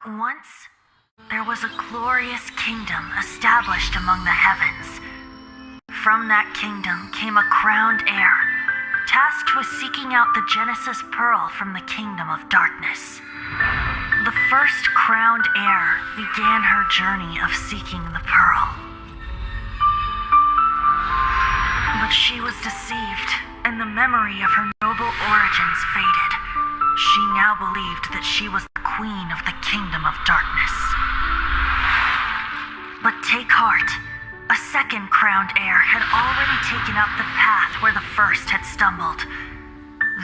Once, there was a glorious kingdom established among the heavens. From that kingdom came a crowned heir, tasked with seeking out the Genesis Pearl from the kingdom of darkness. The first crowned heir began her journey of seeking the pearl. But she was deceived, and the memory of her noble origins faded. She now believed that she was the queen of the kingdom of darkness. But take heart. A second crowned heir had already taken up the path where the first had stumbled.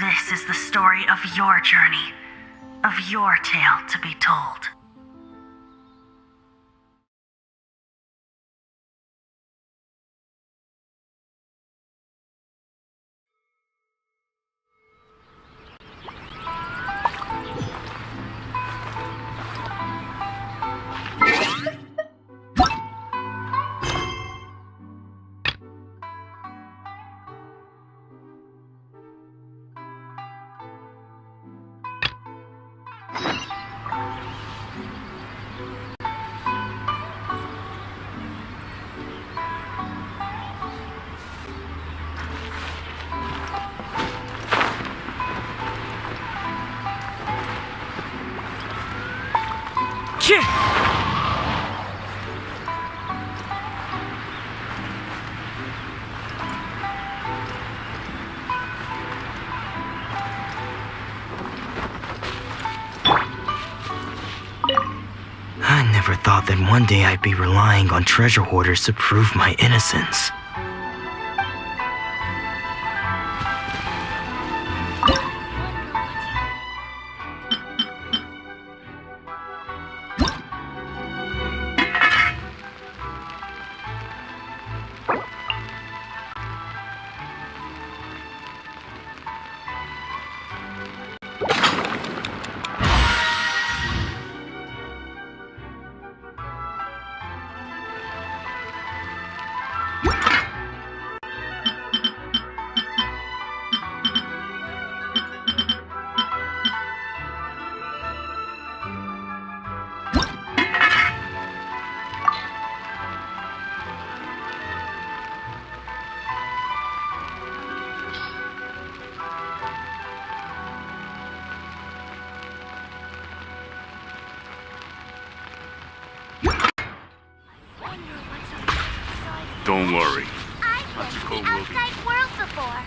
This is the story of your journey, of your tale to be told. I never thought that one day I'd be relying on treasure hoarders to prove my innocence. Don't worry. I've been to the outside world before.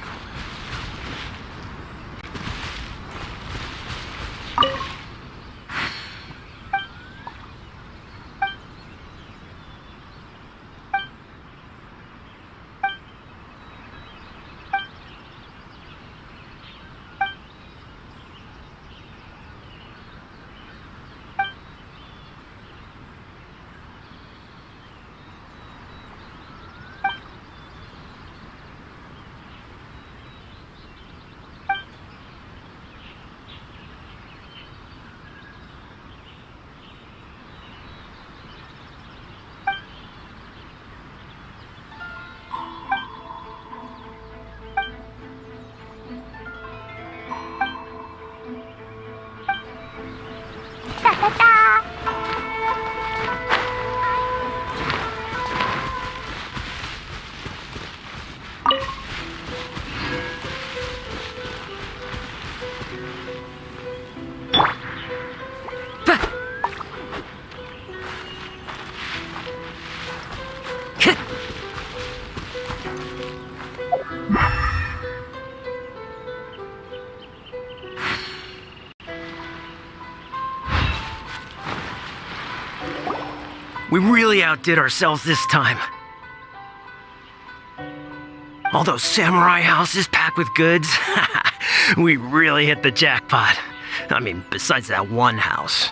We really outdid ourselves this time. All those samurai houses packed with goods, we really hit the jackpot. I mean, besides that one house.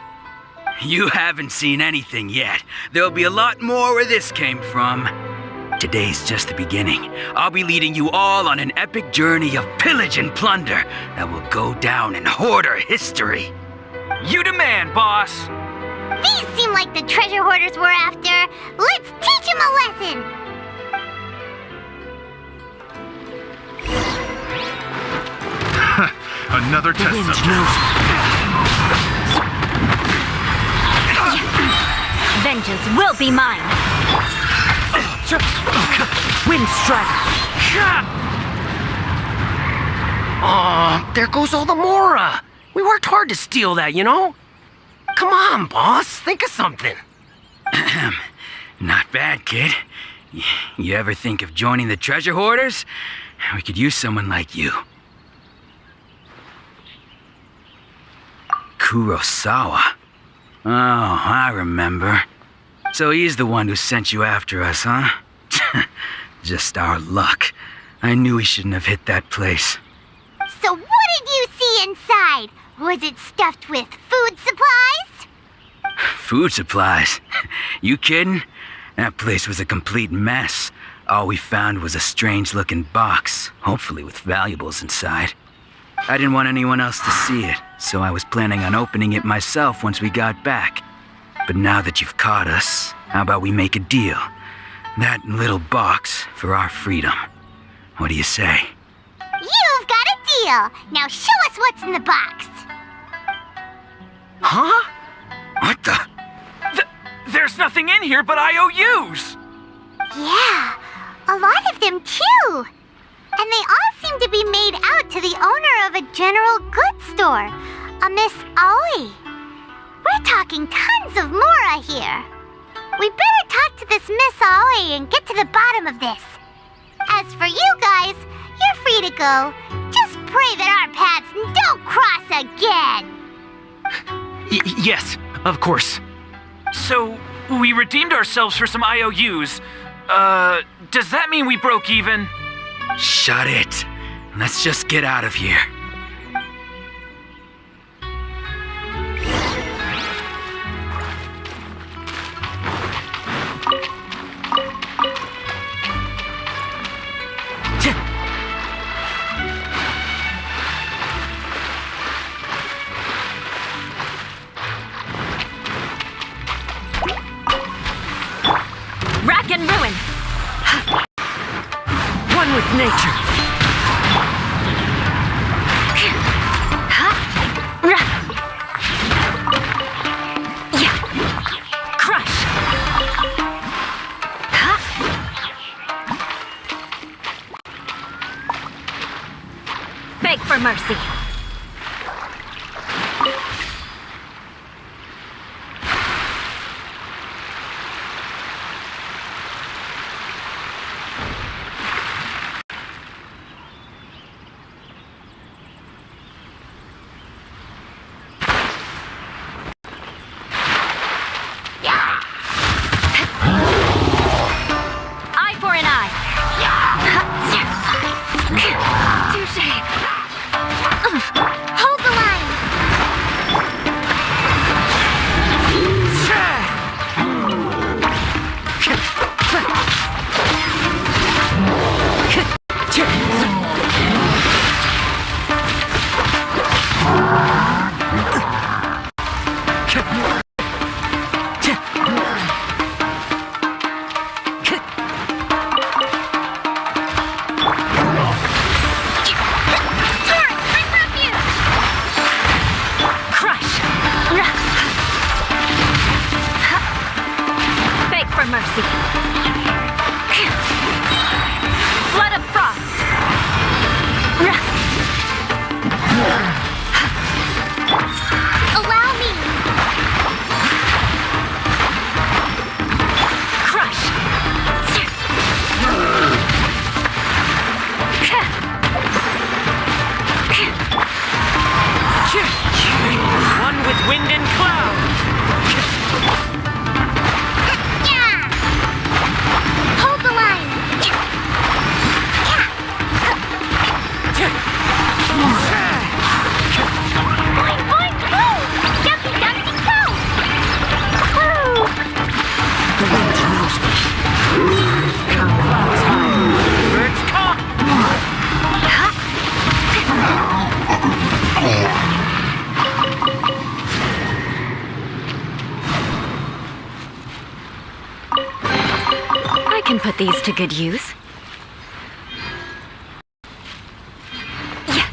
You haven't seen anything yet. There'll be a lot more where this came from. Today's just the beginning. I'll be leading you all on an epic journey of pillage and plunder that will go down in hoarder history. You demand, boss! These seem like the treasure hoarders we're after. Let's teach them a lesson! Another test subject. vengeance will be mine. Wind strike! Aw, there goes all the Mora! We worked hard to steal that, you know? Come on, boss, think of something. Not bad, kid. You ever think of joining the treasure hoarders? We could use someone like you. Kurosawa. Oh, I remember. So he's the one who sent you after us, huh? Just our luck. I knew we shouldn't have hit that place. So what did you see inside? Was it stuffed with food supplies? Food supplies? You kidding? That place was a complete mess. All we found was a strange-looking box, hopefully with valuables inside. I didn't want anyone else to see it, so I was planning on opening it myself once we got back. But now that you've caught us, how about we make a deal? That little box for our freedom. What do you say? You've got a deal. Now show us what's in the box. Huh? What the? There's nothing in here but IOUs! Yeah, a lot of them too. And they all seem to be made out to the owner of a general goods store, a Miss Aoi. We're talking tons of Mora here. We better talk to this Miss Aoi and get to the bottom of this. As for you guys, you're free to go. Just pray that our paths don't cross again. Yes, of course. So, we redeemed ourselves for some IOUs. Does that mean we broke even? Shut it. Let's just get out of here. Rack and ruin. One with nature. Crush. Beg for mercy. Eye for an eye. Touché. Hold the line. Crush. Beg for mercy. Flood of frost. Allow me. Crush. One with wind and cloud. Yeah. Hold the line. Boing, boing, boom. Dumpty, dumpty, go. Woo. The wind knows me. Birds come! I can put these to good use. Yeah.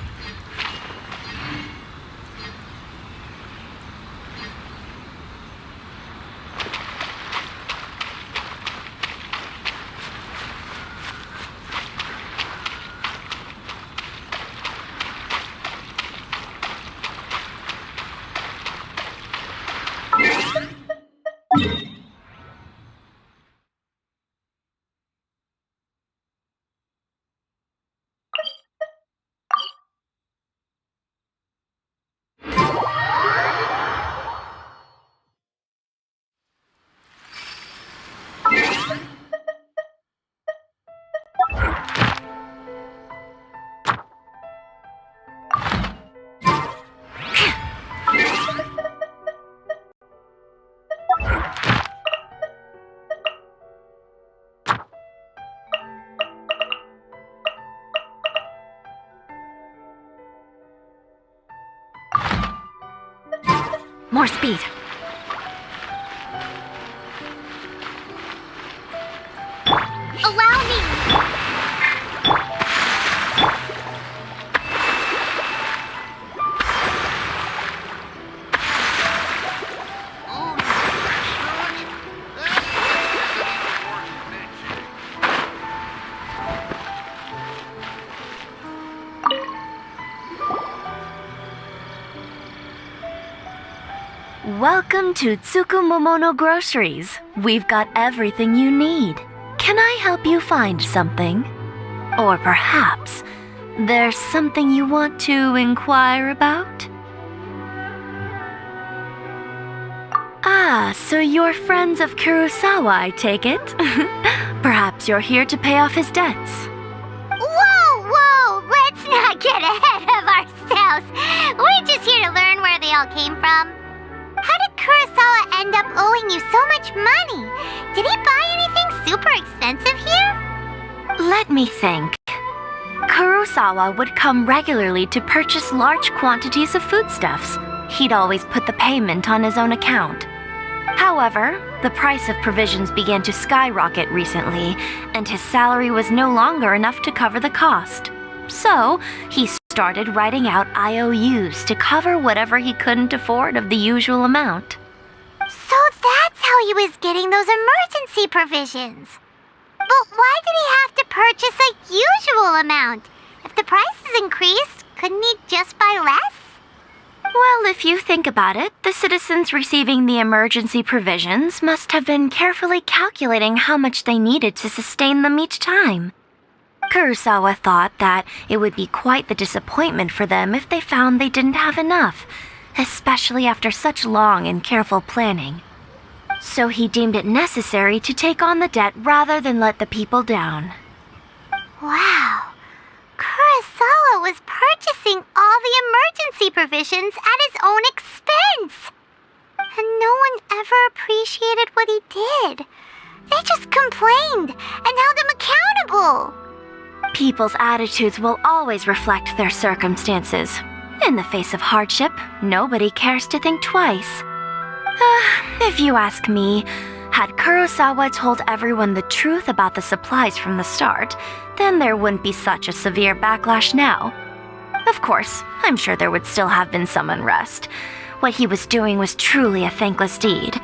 more speed. Allow me! Welcome to Tsukumomono Groceries. We've got everything you need. Can I help you find something? Or perhaps there's something you want to inquire about? Ah, so you're friends of Kurosawa, I take it? Perhaps you're here to pay off his debts. Whoa! Let's not get ahead of ourselves. We're just here to learn where they all came from. How did Kurosawa end up owing you so much money? Did he buy anything super expensive here? Let me think. Kurosawa would come regularly to purchase large quantities of foodstuffs. He'd always put the payment on his own account. However, the price of provisions began to skyrocket recently, and his salary was no longer enough to cover the cost. So, he started writing out IOUs to cover whatever he couldn't afford of the usual amount. So that's how he was getting those emergency provisions. But why did he have to purchase a usual amount? If the prices increased, couldn't he just buy less? Well, if you think about it, the citizens receiving the emergency provisions must have been carefully calculating how much they needed to sustain them each time. Kurosawa thought that it would be quite the disappointment for them if they found they didn't have enough, especially after such long and careful planning. So he deemed it necessary to take on the debt rather than let the people down. Wow. Kurosawa was purchasing all the emergency provisions at his own expense. And no one ever appreciated what he did. They just complained and held him accountable. People's attitudes will always reflect their circumstances. In the face of hardship, nobody cares to think twice. If you ask me, had Kurosawa told everyone the truth about the supplies from the start, then there wouldn't be such a severe backlash now. Of course, I'm sure there would still have been some unrest. What he was doing was truly a thankless deed.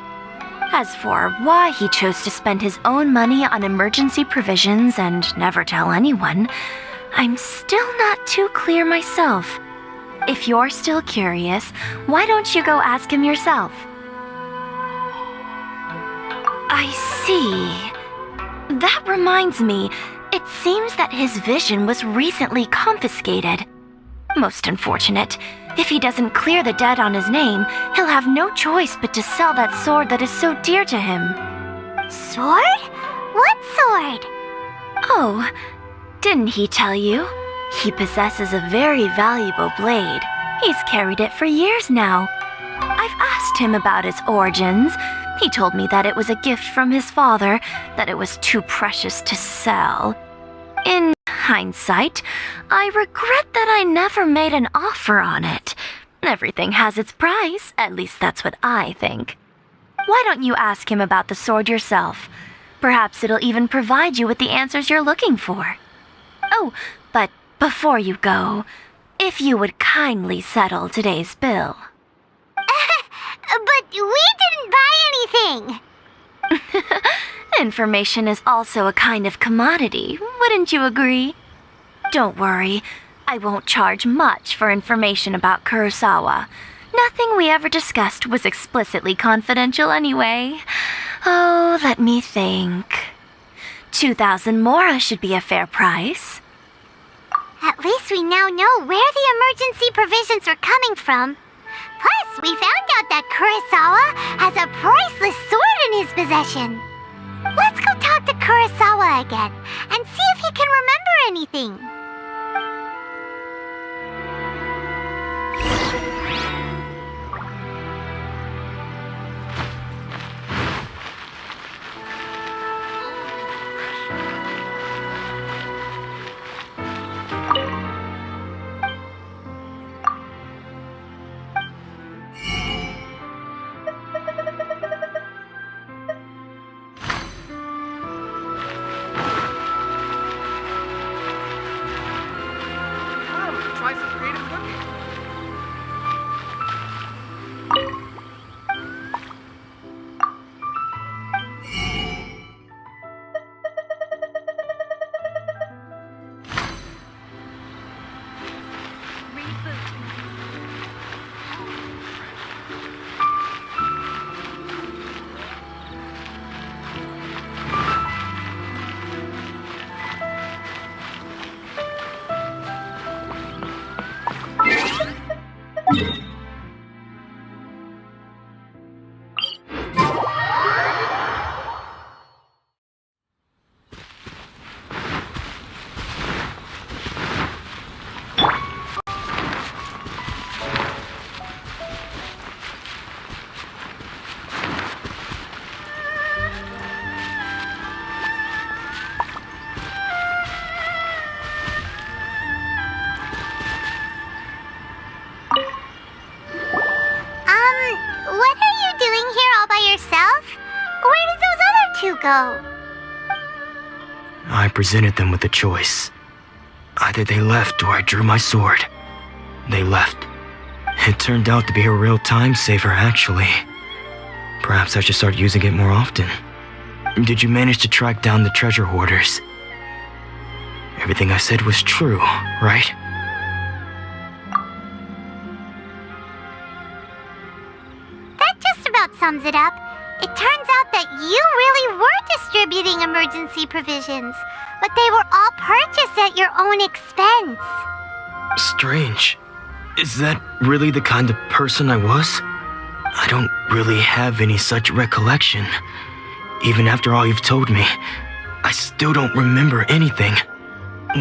As for why he chose to spend his own money on emergency provisions and never tell anyone, I'm still not too clear myself. If you're still curious, why don't you go ask him yourself? I see. That reminds me, it seems that his vision was recently confiscated. Most unfortunate. If he doesn't clear the debt on his name, he'll have no choice but to sell that sword that is so dear to him. Sword? What sword? Oh, didn't he tell you? He possesses a very valuable blade. He's carried it for years now. I've asked him about its origins. He told me that it was a gift from his father, that it was too precious to sell. In hindsight, I regret that I never made an offer on it. Everything has its price, at least that's what I think. Why don't you ask him about the sword yourself? Perhaps it'll even provide you with the answers you're looking for. Oh, but before you go, if you would kindly settle today's bill. But we didn't buy anything. Information is also a kind of commodity, wouldn't you agree? Don't worry, I won't charge much for information about Kurosawa. Nothing we ever discussed was explicitly confidential anyway. Oh, let me think. 2,000 mora should be a fair price. At least we now know where the emergency provisions are coming from. Plus, we found out that Kurosawa has a priceless sword in his possession. Let's go talk to Kurosawa again and see if he can remember anything. though? I presented them with a choice. Either they left or I drew my sword. They left. It turned out to be a real time saver, actually. Perhaps I should start using it more often. Did you manage to track down the treasure hoarders? Everything I said was true, right? That just about sums it up. It turns out that you really were distributing emergency provisions, but they were all purchased at your own expense. Strange. Is that really the kind of person I was? I don't really have any such recollection. Even after all you've told me, I still don't remember anything.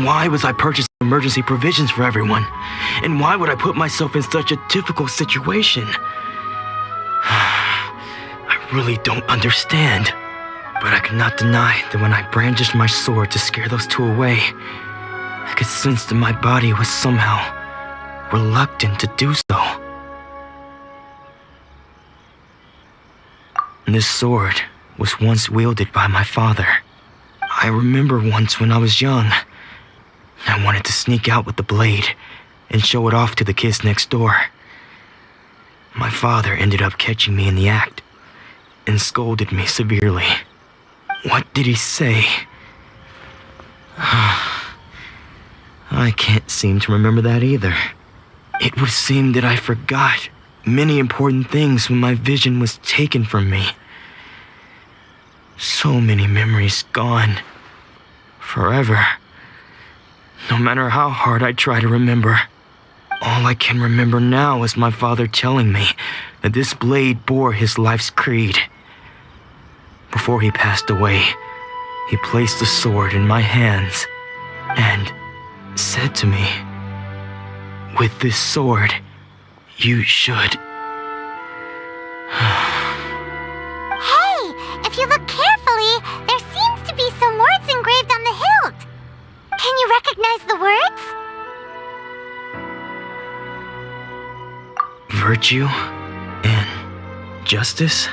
Why was I purchasing emergency provisions for everyone? And why would I put myself in such a difficult situation? I really don't understand. But I cannot deny that when I brandished my sword to scare those two away, I could sense that my body was somehow reluctant to do so. This sword was once wielded by my father. I remember once when I was young, I wanted to sneak out with the blade and show it off to the kids next door. My father ended up catching me in the act and scolded me severely. What did he say? I can't seem to remember that either. It would seem that I forgot many important things when my vision was taken from me. So many memories gone. Forever. No matter how hard I try to remember, all I can remember now is my father telling me that this blade bore his life's creed. Before he passed away, he placed the sword in my hands and said to me, "With this sword, you should..." Hey, if you look carefully, there seems to be some words engraved on the hilt. Can you recognize the words? Virtue and justice?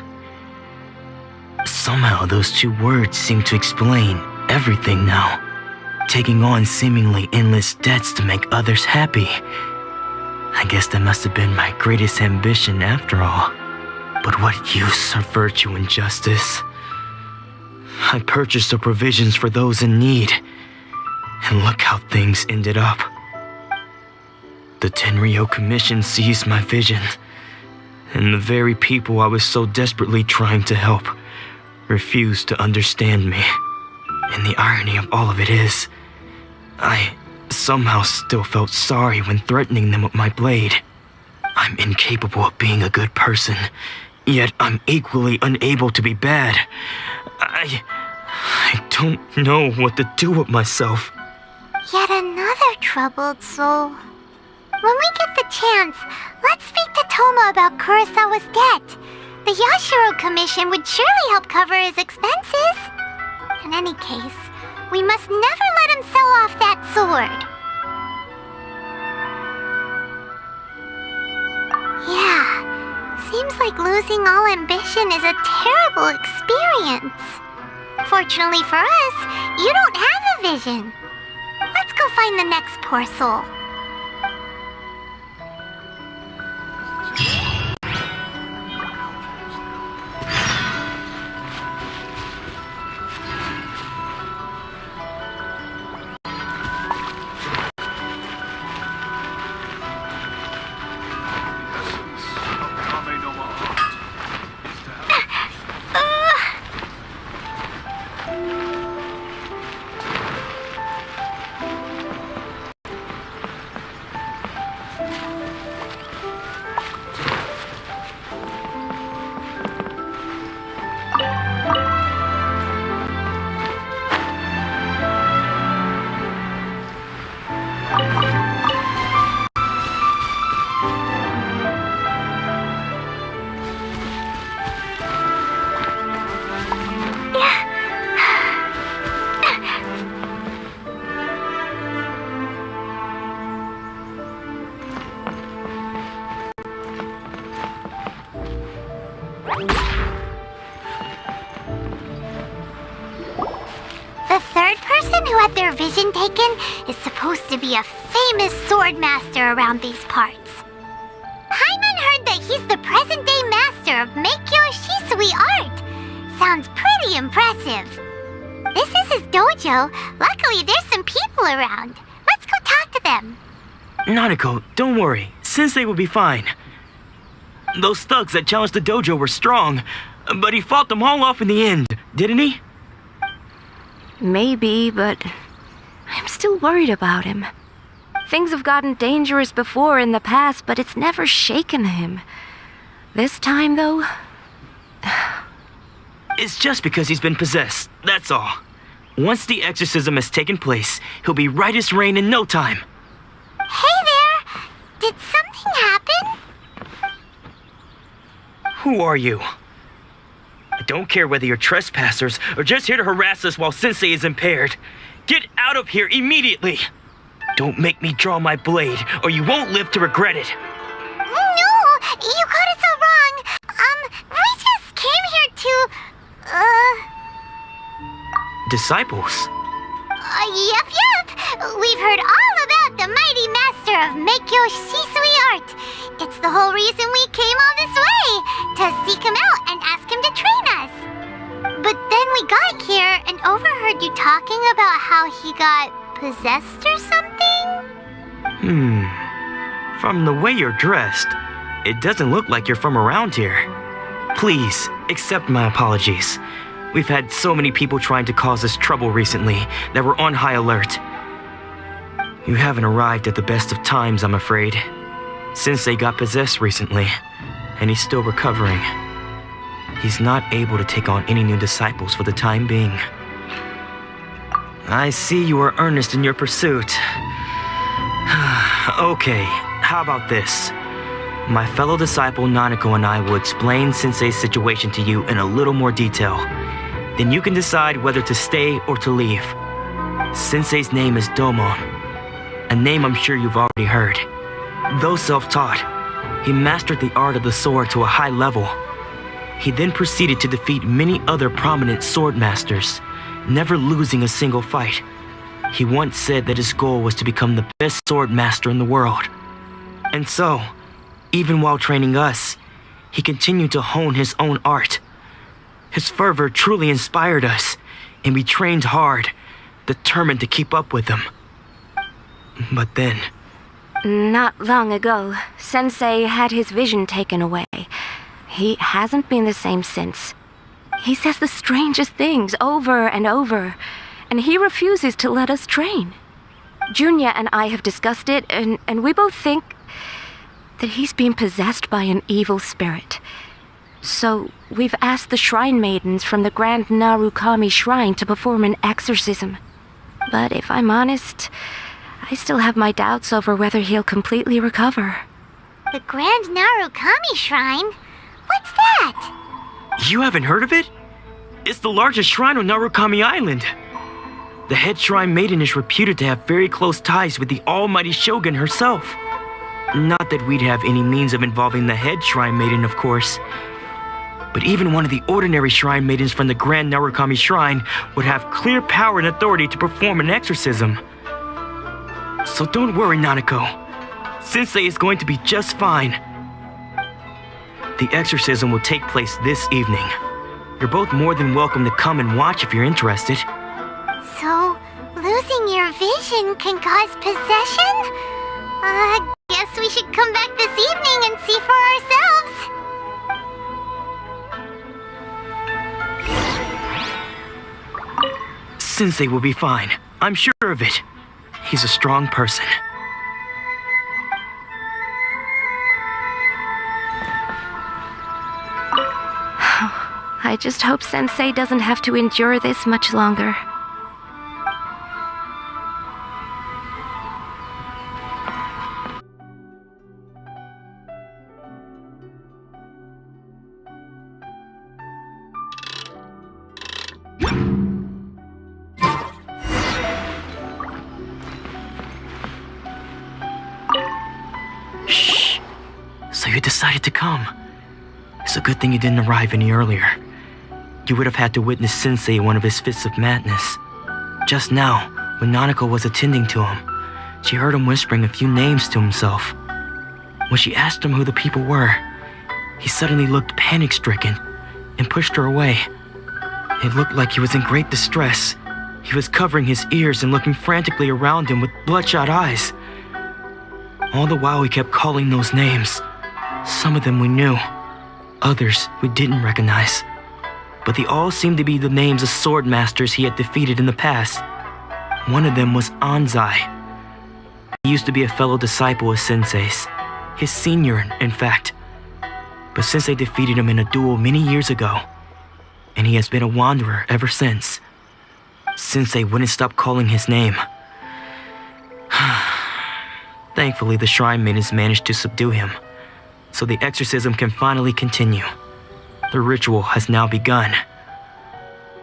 Somehow those two words seem to explain everything now. Taking on seemingly endless debts to make others happy. I guess that must have been my greatest ambition after all. But what use are virtue and justice? I purchased the provisions for those in need, and look how things ended up. The Tenryou Commission seized my vision, and the very people I was so desperately trying to help refused to understand me. And the irony of all of it is, I somehow still felt sorry when threatening them with my blade. I'm incapable of being a good person, yet I'm equally unable to be bad. I don't know what to do with myself. Yet another troubled soul. When we get the chance, let's speak to Toma about Kurosawa's debt. The Yashiro Commission would surely help cover his expenses. In any case, we must never let him sell off that sword. Yeah, seems like losing all ambition is a terrible experience. Fortunately for us, you don't have a vision. Let's go find the next poor soul. person who had their vision taken is supposed to be a famous sword master around these parts. Paimon heard that he's the present-day master of Meikyo Shisui art. Sounds pretty impressive. This is his dojo. Luckily, there's some people around. Let's go talk to them. Nanako, don't worry. Sensei will be fine. Those thugs that challenged the dojo were strong, but he fought them all off in the end, didn't he? Maybe, but I'm still worried about him. Things have gotten dangerous before in the past, but it's never shaken him. This time, though... It's just because he's been possessed, that's all. Once the exorcism has taken place, he'll be right as rain in no time. Hey there! Did something happen? Who are you? I don't care whether you're trespassers or just here to harass us while Sensei is impaired. Get out of here immediately! Don't make me draw my blade, or you won't live to regret it. No! You got it so wrong! We just came here to... Disciples? Yep. We've heard all about the mighty master of Meikyo Shisui art. It's the whole reason we came all this way, to seek him out and ask him to train us. But then we got here and overheard you talking about how he got possessed or something? From the way you're dressed, it doesn't look like you're from around here. Please, accept my apologies. We've had so many people trying to cause us trouble recently that we're on high alert. You haven't arrived at the best of times, I'm afraid. Sensei got possessed recently, and he's still recovering. He's not able to take on any new disciples for the time being. I see you are earnest in your pursuit. Okay, how about this? My fellow disciple Nanako and I will explain Sensei's situation to you in a little more detail. Then you can decide whether to stay or to leave. Sensei's name is Domon, a name I'm sure you've already heard. Though self-taught, he mastered the art of the sword to a high level. He then proceeded to defeat many other prominent sword masters, never losing a single fight. He once said that his goal was to become the best sword master in the world. And so, even while training us, he continued to hone his own art. His fervor truly inspired us, and we trained hard, determined to keep up with him. But then... Not long ago, Sensei had his vision taken away. He hasn't been the same since. He says the strangest things over and over, and he refuses to let us train. Junya and I have discussed it, and we both think that he's being possessed by an evil spirit. So we've asked the shrine maidens from the Grand Narukami Shrine to perform an exorcism. But if I'm honest, I still have my doubts over whether he'll completely recover. The Grand Narukami Shrine? What's that? You haven't heard of it? It's the largest shrine on Narukami Island. The head shrine maiden is reputed to have very close ties with the almighty Shogun herself. Not that we'd have any means of involving the head shrine maiden, of course. But even one of the ordinary shrine maidens from the Grand Narukami Shrine would have clear power and authority to perform an exorcism. So don't worry, Nanako. Sensei is going to be just fine. The exorcism will take place this evening. You're both more than welcome to come and watch if you're interested. So, losing your vision can cause possession? Guess we should come back this evening and see for ourselves. Sensei will be fine. I'm sure of it. He's a strong person. I just hope Sensei doesn't have to endure this much longer. Shh. So you decided to come. It's a good thing you didn't arrive any earlier. You would have had to witness Sensei in one of his fits of madness. Just now, when Nanako was attending to him, she heard him whispering a few names to himself. When she asked him who the people were, he suddenly looked panic-stricken and pushed her away. It looked like he was in great distress. He was covering his ears and looking frantically around him with bloodshot eyes. All the while he kept calling those names. Some of them we knew, others we didn't recognize. But they all seemed to be the names of sword masters he had defeated in the past. One of them was Anzai. He used to be a fellow disciple of Sensei's, his senior, in fact. But Sensei defeated him in a duel many years ago, and he has been a wanderer ever since. Sensei wouldn't stop calling his name. Thankfully, the shrine maidens managed to subdue him, so the exorcism can finally continue. The ritual has now begun.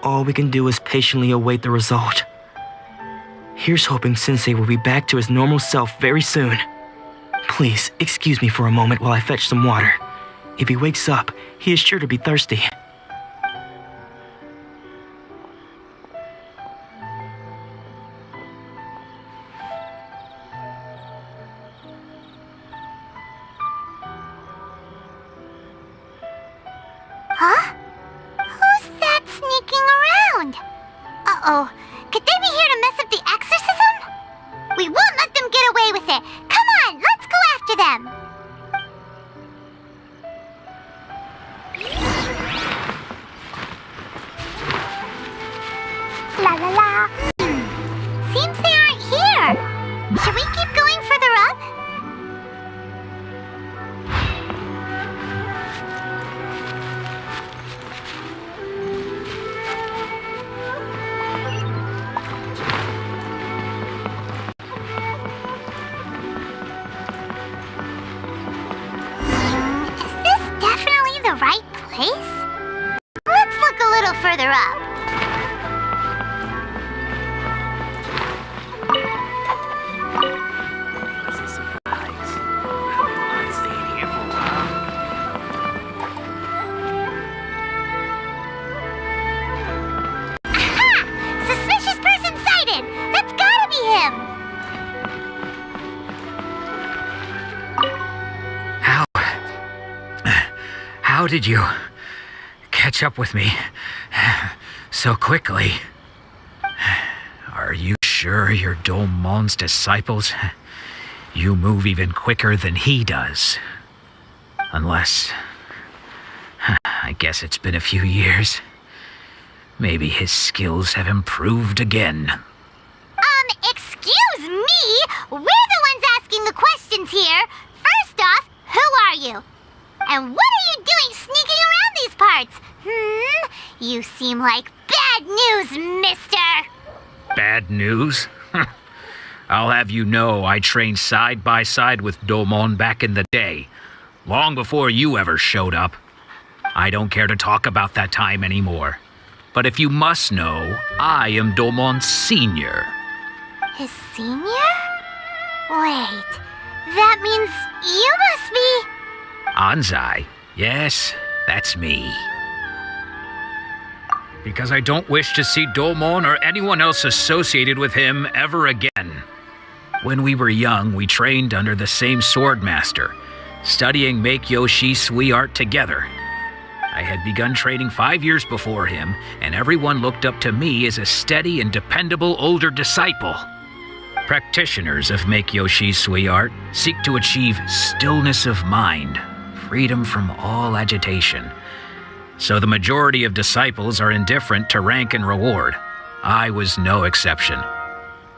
All we can do is patiently await the result. Here's hoping Sensei will be back to his normal self very soon. Please, excuse me for a moment while I fetch some water. If he wakes up, he is sure to be thirsty. Huh? Who's that sneaking around? Uh-oh. Could they be here to mess up the exorcism? We won't let them get away with it. Come on, let's go after them. La la la. Seems they aren't here. Should we keep going further up? Is this definitely the right place? Let's look a little further up. Suspicious person sighted! That's gotta be him! How did you catch up with me so quickly? Are you sure you're Domon's disciples? You move even quicker than he does. Unless... I guess it's been a few years. Maybe his skills have improved again. Excuse me? We're the ones asking the questions here. First off, who are you? And what are you doing sneaking around these parts? You seem like bad news, mister. Bad news? I'll have you know I trained side by side with Domon back in the day, long before you ever showed up. I don't care to talk about that time anymore. But if you must know, I am Domon's senior. His senior? Wait, that means you must be... Anzai? Yes, that's me. Because I don't wish to see Domon or anyone else associated with him ever again. When we were young, we trained under the same sword master, studying Meikyo Shisui art together. I had begun training 5 years before him, and everyone looked up to me as a steady and dependable older disciple. Practitioners of Meikyo Shisui art seek to achieve stillness of mind, freedom from all agitation. So the majority of disciples are indifferent to rank and reward. I was no exception.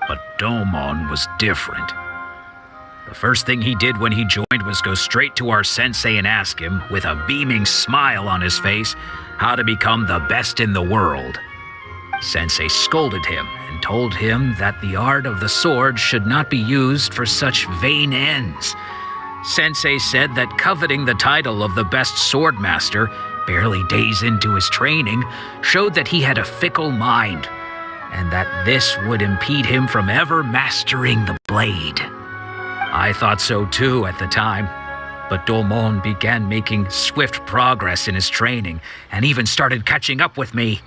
But Domon was different. The first thing he did when he joined was go straight to our sensei and ask him, with a beaming smile on his face, how to become the best in the world. Sensei scolded him and told him that the art of the sword should not be used for such vain ends. Sensei said that coveting the title of the best sword master, barely days into his training, showed that he had a fickle mind, and that this would impede him from ever mastering the blade. I thought so too at the time, but Domon began making swift progress in his training and even started catching up with me.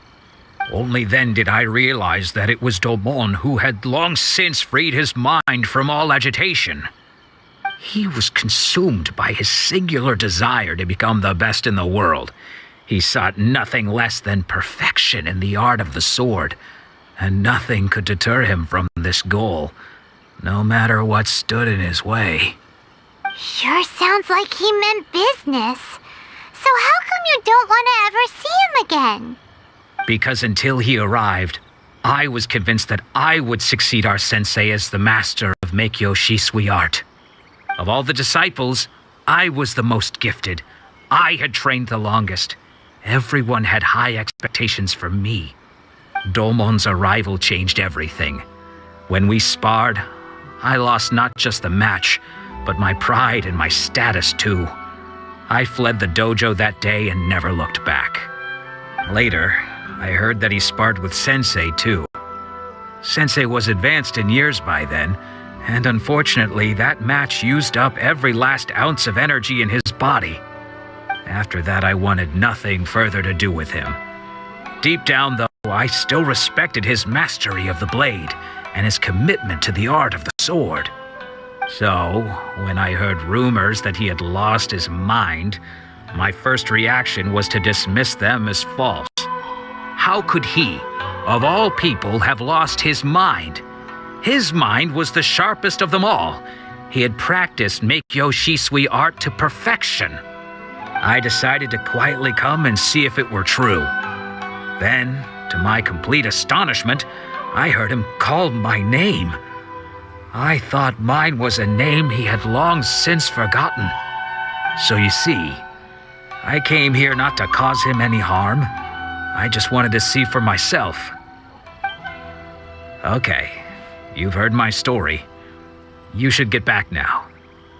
Only then did I realize that it was Domon who had long since freed his mind from all agitation. He was consumed by his singular desire to become the best in the world. He sought nothing less than perfection in the art of the sword, and nothing could deter him from this goal, no matter what stood in his way. Sure sounds like he meant business. So how come you don't want to ever see him again? Because until he arrived, I was convinced that I would succeed our sensei as the master of Meikyo Shisui art. Of all the disciples, I was the most gifted. I had trained the longest. Everyone had high expectations for me. Domon's arrival changed everything. When we sparred, I lost not just the match, but my pride and my status too. I fled the dojo that day and never looked back. Later, I heard that he sparred with Sensei too. Sensei was advanced in years by then, and unfortunately that match used up every last ounce of energy in his body. After that, I wanted nothing further to do with him. Deep down, though, I still respected his mastery of the blade and his commitment to the art of the sword. So, when I heard rumors that he had lost his mind, my first reaction was to dismiss them as false. How could he, of all people, have lost his mind? His mind was the sharpest of them all. He had practiced Meikyo Shisui art to perfection. I decided to quietly come and see if it were true. Then, to my complete astonishment, I heard him call my name. I thought mine was a name he had long since forgotten. So you see, I came here not to cause him any harm. I just wanted to see for myself. Okay, you've heard my story. You should get back now.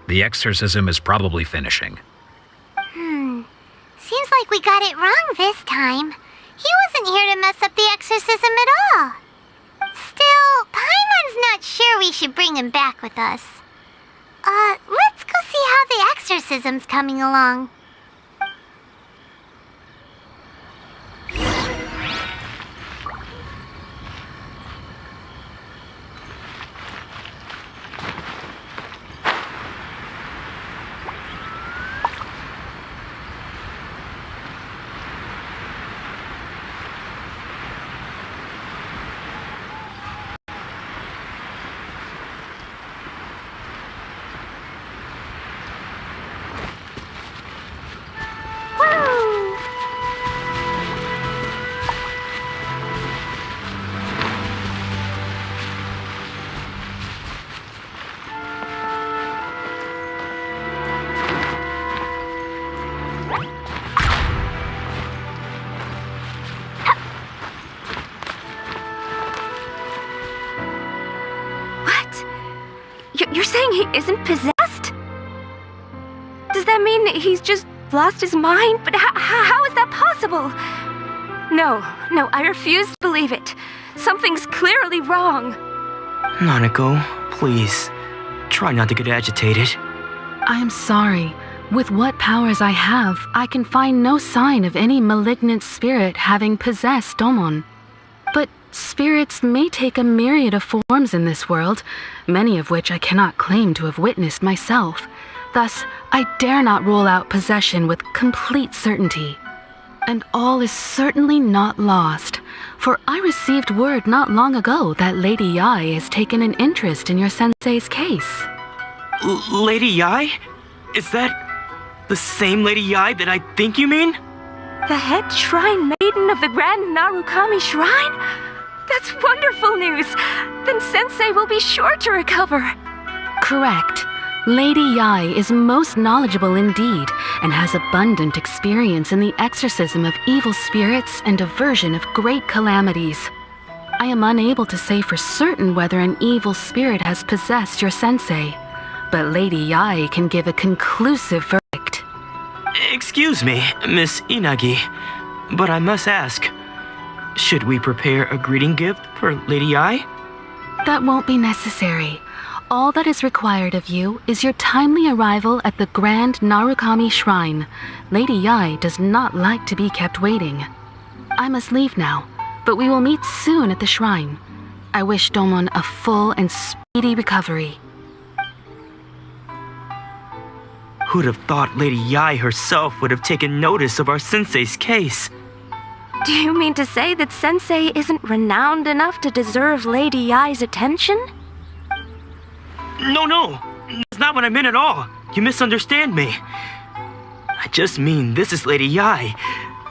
The exorcism is probably finishing. Seems like we got it wrong this time. He wasn't here to mess up the exorcism at all. Still, Paimon's not sure we should bring him back with us. Let's go see how the exorcism's coming along. You're saying he isn't possessed? Does that mean that he's just lost his mind? But how is that possible? No, I refuse to believe it. Something's clearly wrong. Nanako, please, try not to get agitated. I am sorry. With what powers I have, I can find no sign of any malignant spirit having possessed Domon. But spirits may take a myriad of forms in this world, many of which I cannot claim to have witnessed myself. Thus, I dare not rule out possession with complete certainty. And all is certainly not lost, for I received word not long ago that Lady Yai has taken an interest in your sensei's case. Lady Yai? Is that the same Lady Yai that I think you mean? The head shrine maiden of the Grand Narukami Shrine? That's wonderful news! Then Sensei will be sure to recover. Correct. Lady Yai is most knowledgeable indeed, and has abundant experience in the exorcism of evil spirits and aversion of great calamities. I am unable to say for certain whether an evil spirit has possessed your sensei, but Lady Yai can give a conclusive verdict. Excuse me, Miss Inagi, but I must ask, should we prepare a greeting gift for Lady Yai? That won't be necessary. All that is required of you is your timely arrival at the Grand Narukami Shrine. Lady Yai does not like to be kept waiting. I must leave now. but we will meet soon at the shrine. I wish Domon a full and speedy recovery. Who'd have thought Lady Yai herself would have taken notice of our sensei's case? Do you mean to say that Sensei isn't renowned enough to deserve Lady Yai's attention? No, that's not what I meant at all. You misunderstand me. I just mean this is Lady Yai,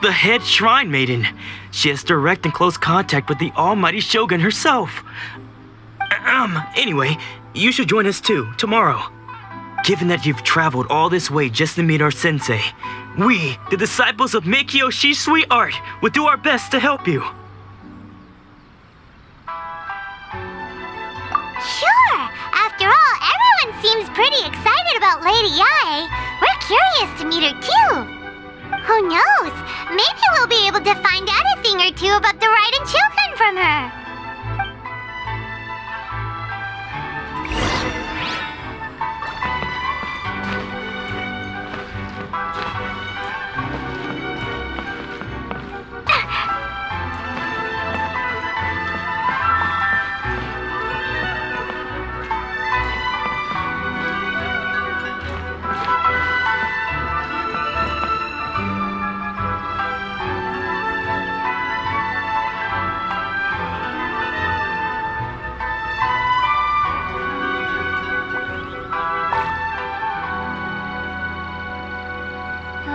the head shrine maiden. She has direct and close contact with the almighty Shogun herself. Anyway, you should join us too, tomorrow. Given that you've traveled all this way just to meet our sensei, we, the disciples of Meikyo Shisui Art, will do our best to help you. Sure! After all, everyone seems pretty excited about Lady Yai. We're curious to meet her too. Who knows? Maybe we'll be able to find out a thing or two about the Raiden children from her.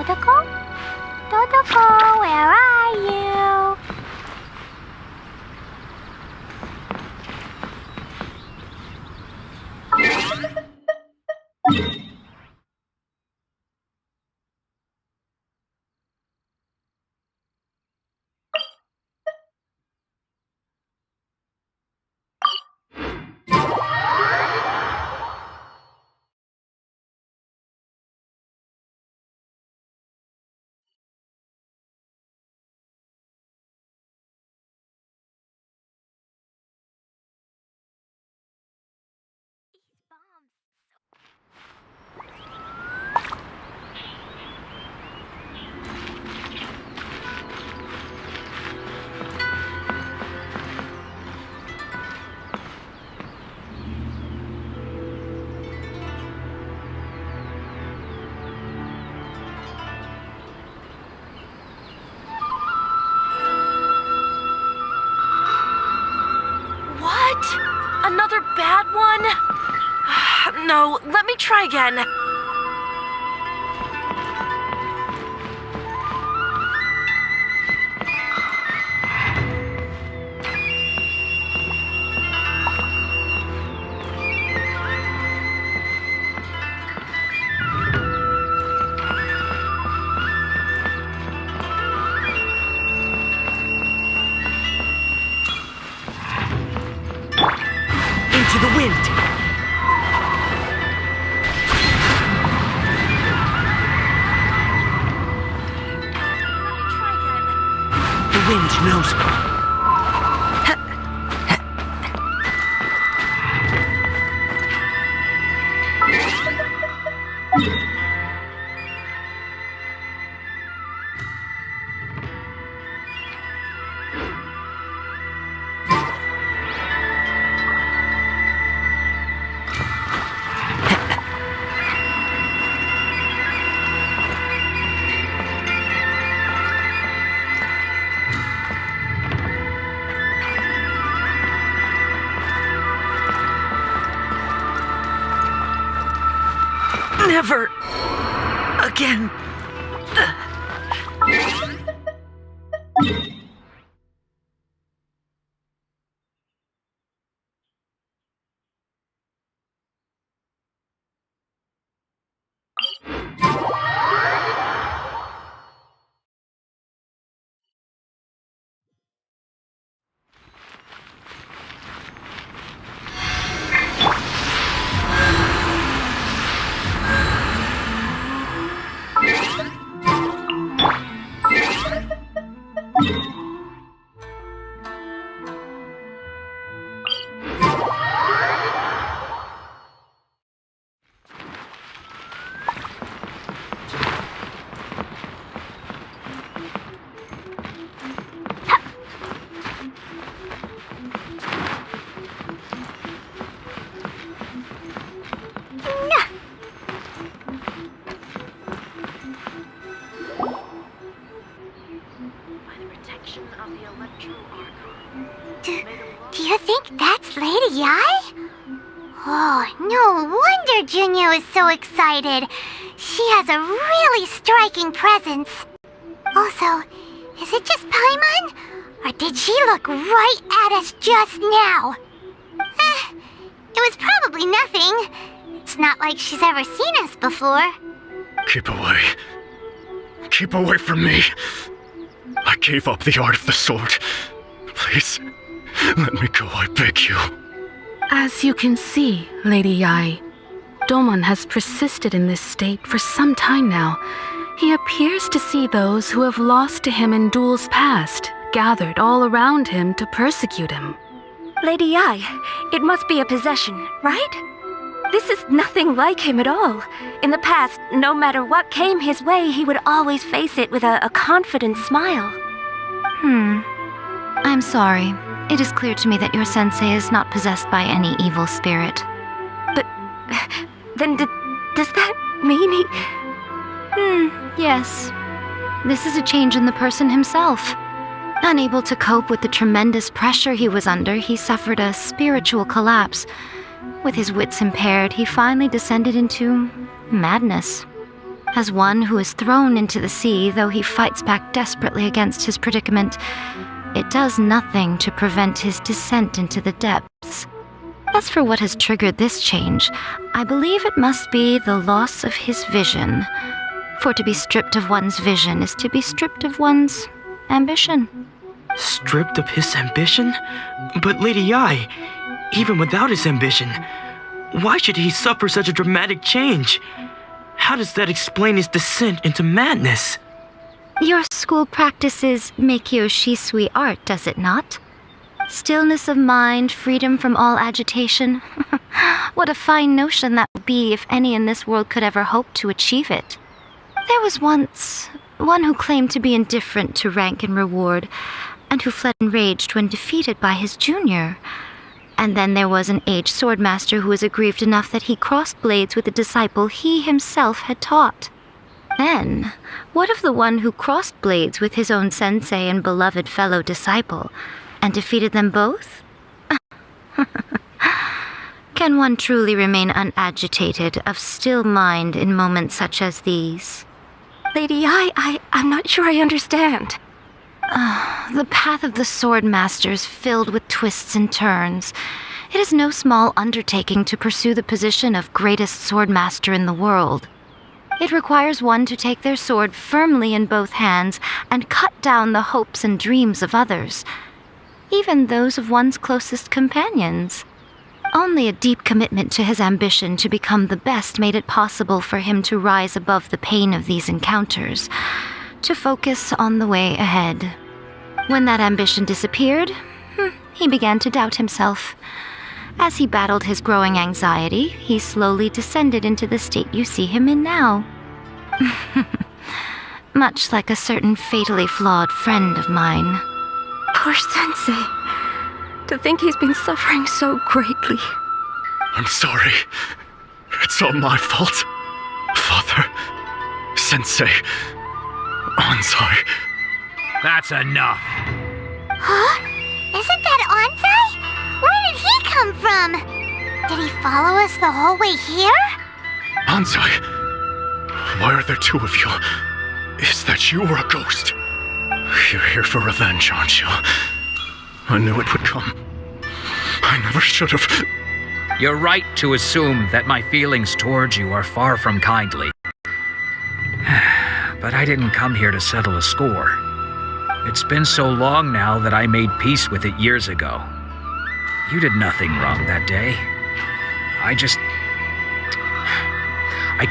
Dodoko? Dodoko, where are you? Another bad one? No, let me try again. Into the wind! The wind knows me. Never again. That's Lady Yai? Oh, no wonder Tenryou is so excited. She has a really striking presence. Also, is it just Paimon? Or did she look right at us just now? It was probably nothing. It's not like she's ever seen us before. Keep away. Keep away from me. I gave up the art of the sword. Please, let me go, I beg you. As you can see, Lady Yai, Domon has persisted in this state for some time now. He appears to see those who have lost to him in duels past, gathered all around him to persecute him. Lady Yai, it must be a possession, right? This is nothing like him at all. In the past, no matter what came his way, he would always face it with a confident smile. I'm sorry. It is clear to me that your sensei is not possessed by any evil spirit. But then does that mean he... Yes. This is a change in the person himself. Unable to cope with the tremendous pressure he was under, he suffered a spiritual collapse. With his wits impaired, he finally descended into madness. As one who is thrown into the sea, though he fights back desperately against his predicament, it does nothing to prevent his descent into the depths. As for what has triggered this change, I believe it must be the loss of his vision. For to be stripped of one's vision is to be stripped of one's ambition. Stripped of his ambition? But Lady Yai, even without his ambition, why should he suffer such a dramatic change? How does that explain his descent into madness? Your school practices Meikyo Shisui art, does it not? Stillness of mind, freedom from all agitation. What a fine notion that would be if any in this world could ever hope to achieve it. There was once one who claimed to be indifferent to rank and reward, and who fled enraged when defeated by his junior. And then there was an aged swordmaster who was aggrieved enough that he crossed blades with a disciple he himself had taught. Then, what of the one who crossed blades with his own sensei and beloved fellow disciple, and defeated them both? Can one truly remain unagitated, of still mind in moments such as these? Lady Yai, I'm not sure I understand. The path of the swordmaster is filled with twists and turns. It is no small undertaking to pursue the position of greatest swordmaster in the world. It requires one to take their sword firmly in both hands and cut down the hopes and dreams of others, even those of one's closest companions. Only a deep commitment to his ambition to become the best made it possible for him to rise above the pain of these encounters, to focus on the way ahead. When that ambition disappeared, he began to doubt himself. As he battled his growing anxiety, he slowly descended into the state you see him in now. Much like a certain fatally flawed friend of mine. Poor sensei. To think he's been suffering so greatly. I'm sorry. It's all my fault. Father, Sensei, Ansai. That's enough. Huh? Isn't that Ansai? Where did he come from? Did he follow us the whole way here? Ansai, why are there two of you? Is that you or a ghost? You're here for revenge, aren't you? I knew it would come. I never should have. You're right to assume that my feelings towards you are far from kindly. But I didn't come here to settle a score. It's been so long now that I made peace with it years ago. You did nothing wrong that day. I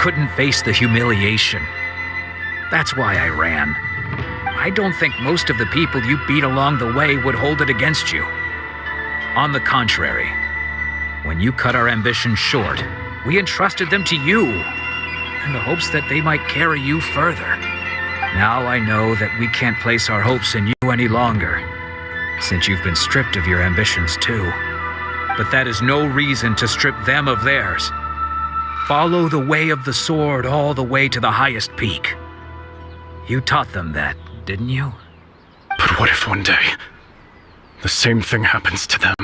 couldn't face the humiliation. That's why I ran. I don't think most of the people you beat along the way would hold it against you. On the contrary, when you cut our ambitions short, we entrusted them to you, in the hopes that they might carry you further. Now I know that we can't place our hopes in you any longer, since you've been stripped of your ambitions too. But that is no reason to strip them of theirs. Follow the way of the sword all the way to the highest peak. You taught them that, didn't you? But what if one day, the same thing happens to them?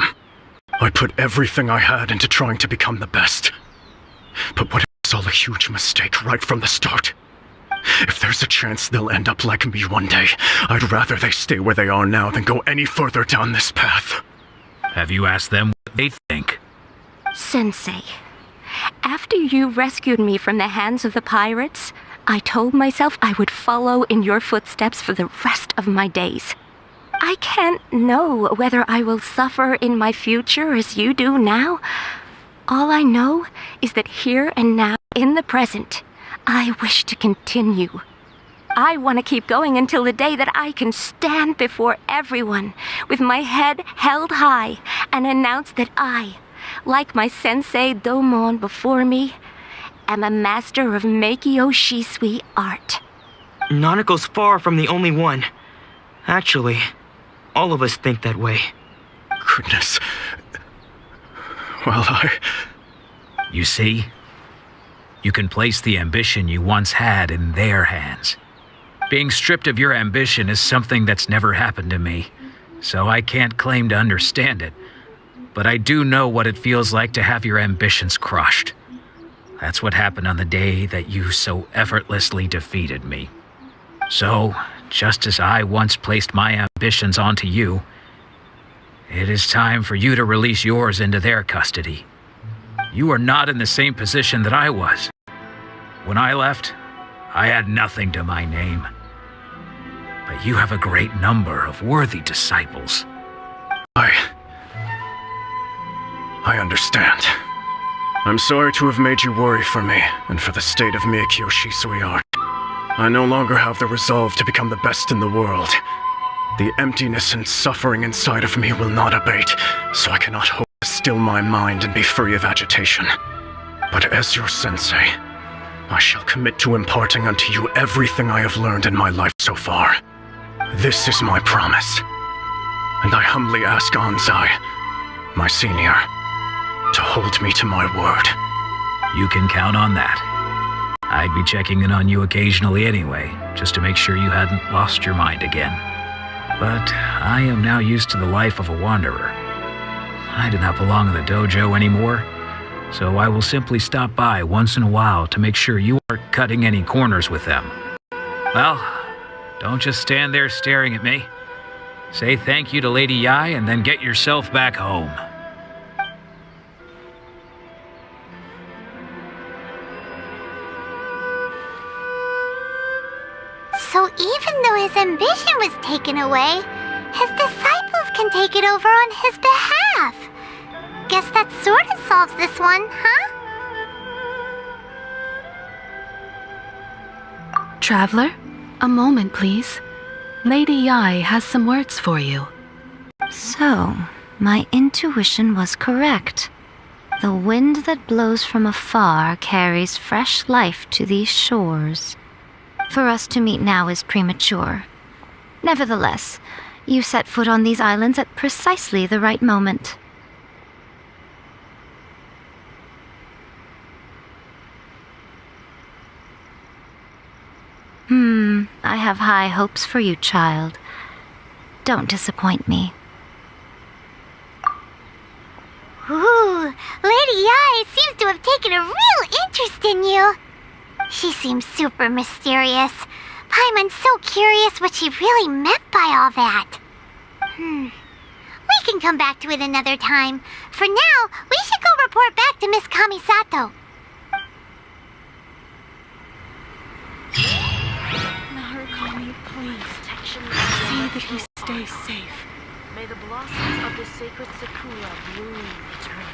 I put everything I had into trying to become the best. But what if it's all a huge mistake right from the start? If there's a chance they'll end up like me one day, I'd rather they stay where they are now than go any further down this path. Have you asked them what they think? Sensei, after you rescued me from the hands of the pirates, I told myself I would follow in your footsteps for the rest of my days. I can't know whether I will suffer in my future as you do now. All I know is that here and now, in the present, I wish to continue. I want to keep going until the day that I can stand before everyone with my head held high and announce that I, like my sensei Domon before me, am a master of Meikyo Shisui art. Nanako's far from the only one. Actually, all of us think that way. Goodness. Well, You see? You can place the ambition you once had in their hands. Being stripped of your ambition is something that's never happened to me, so I can't claim to understand it. But I do know what it feels like to have your ambitions crushed. That's what happened on the day that you so effortlessly defeated me. So, just as I once placed my ambitions onto you, it is time for you to release yours into their custody. You are not in the same position that I was. When I left, I had nothing to my name. But you have a great number of worthy disciples. I understand. I'm sorry to have made you worry for me, and for the state of Meikyo Shisui art. I no longer have the resolve to become the best in the world. The emptiness and suffering inside of me will not abate, so I cannot hope to still my mind and be free of agitation. But as your sensei, I shall commit to imparting unto you everything I have learned in my life so far. This is my promise. And I humbly ask Anzai, my senior, to hold me to my word. You can count on that. I'd be checking in on you occasionally anyway, just to make sure you hadn't lost your mind again. But I am now used to the life of a wanderer. I do not belong in the dojo anymore, so I will simply stop by once in a while to make sure you aren't cutting any corners with them. Well, don't just stand there staring at me. Say thank you to Lady Yai and then get yourself back home. So even though his ambition was taken away, his disciples can take it over on his behalf. Guess that sort of solves this one, huh? Traveler, a moment, please. Lady Yai has some words for you. So, my intuition was correct. The wind that blows from afar carries fresh life to these shores. For us to meet now is premature. Nevertheless, you set foot on these islands at precisely the right moment. I have high hopes for you, child. Don't disappoint me. Ooh, Lady Yai seems to have taken a real interest in you. She seems super mysterious. Paimon's so curious what she really meant by all that. We can come back to it another time. For now, we should go report back to Miss Kamisato. Narukami, please. See that he stays safe. May the blossoms of the sacred Sakura bloom eternally.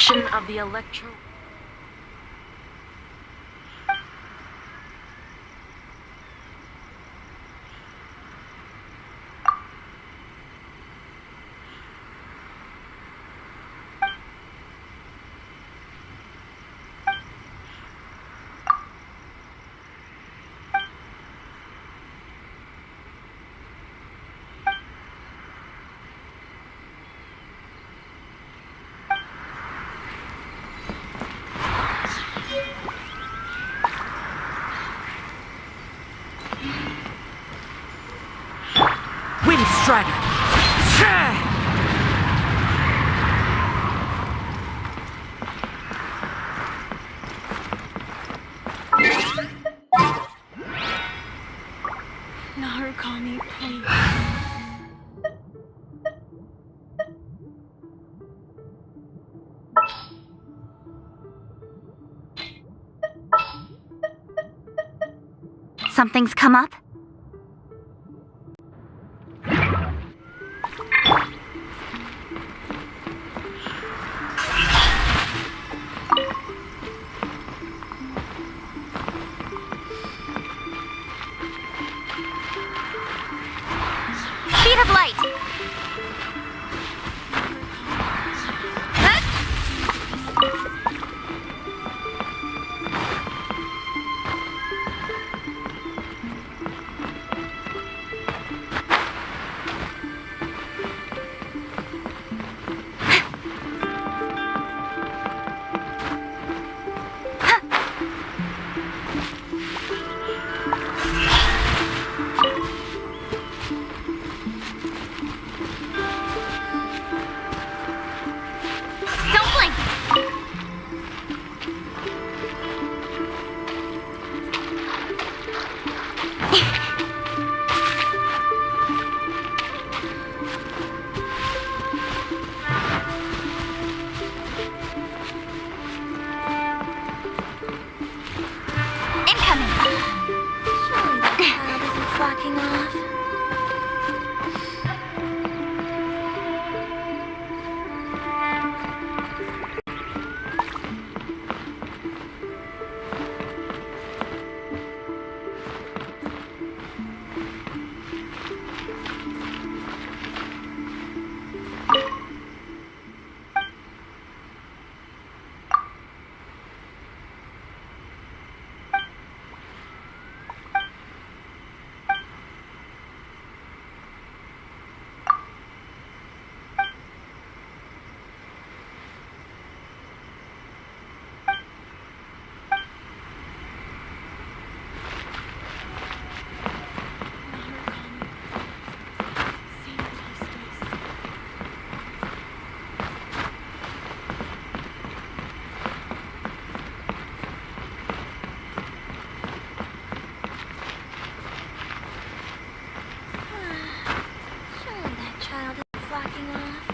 section of the electro... Wind Strider! Narukami, please. Something's come up? Speed of light! Don't blink! Incoming! Surely the cloud isn't flocking off. Surely that child is flocking off.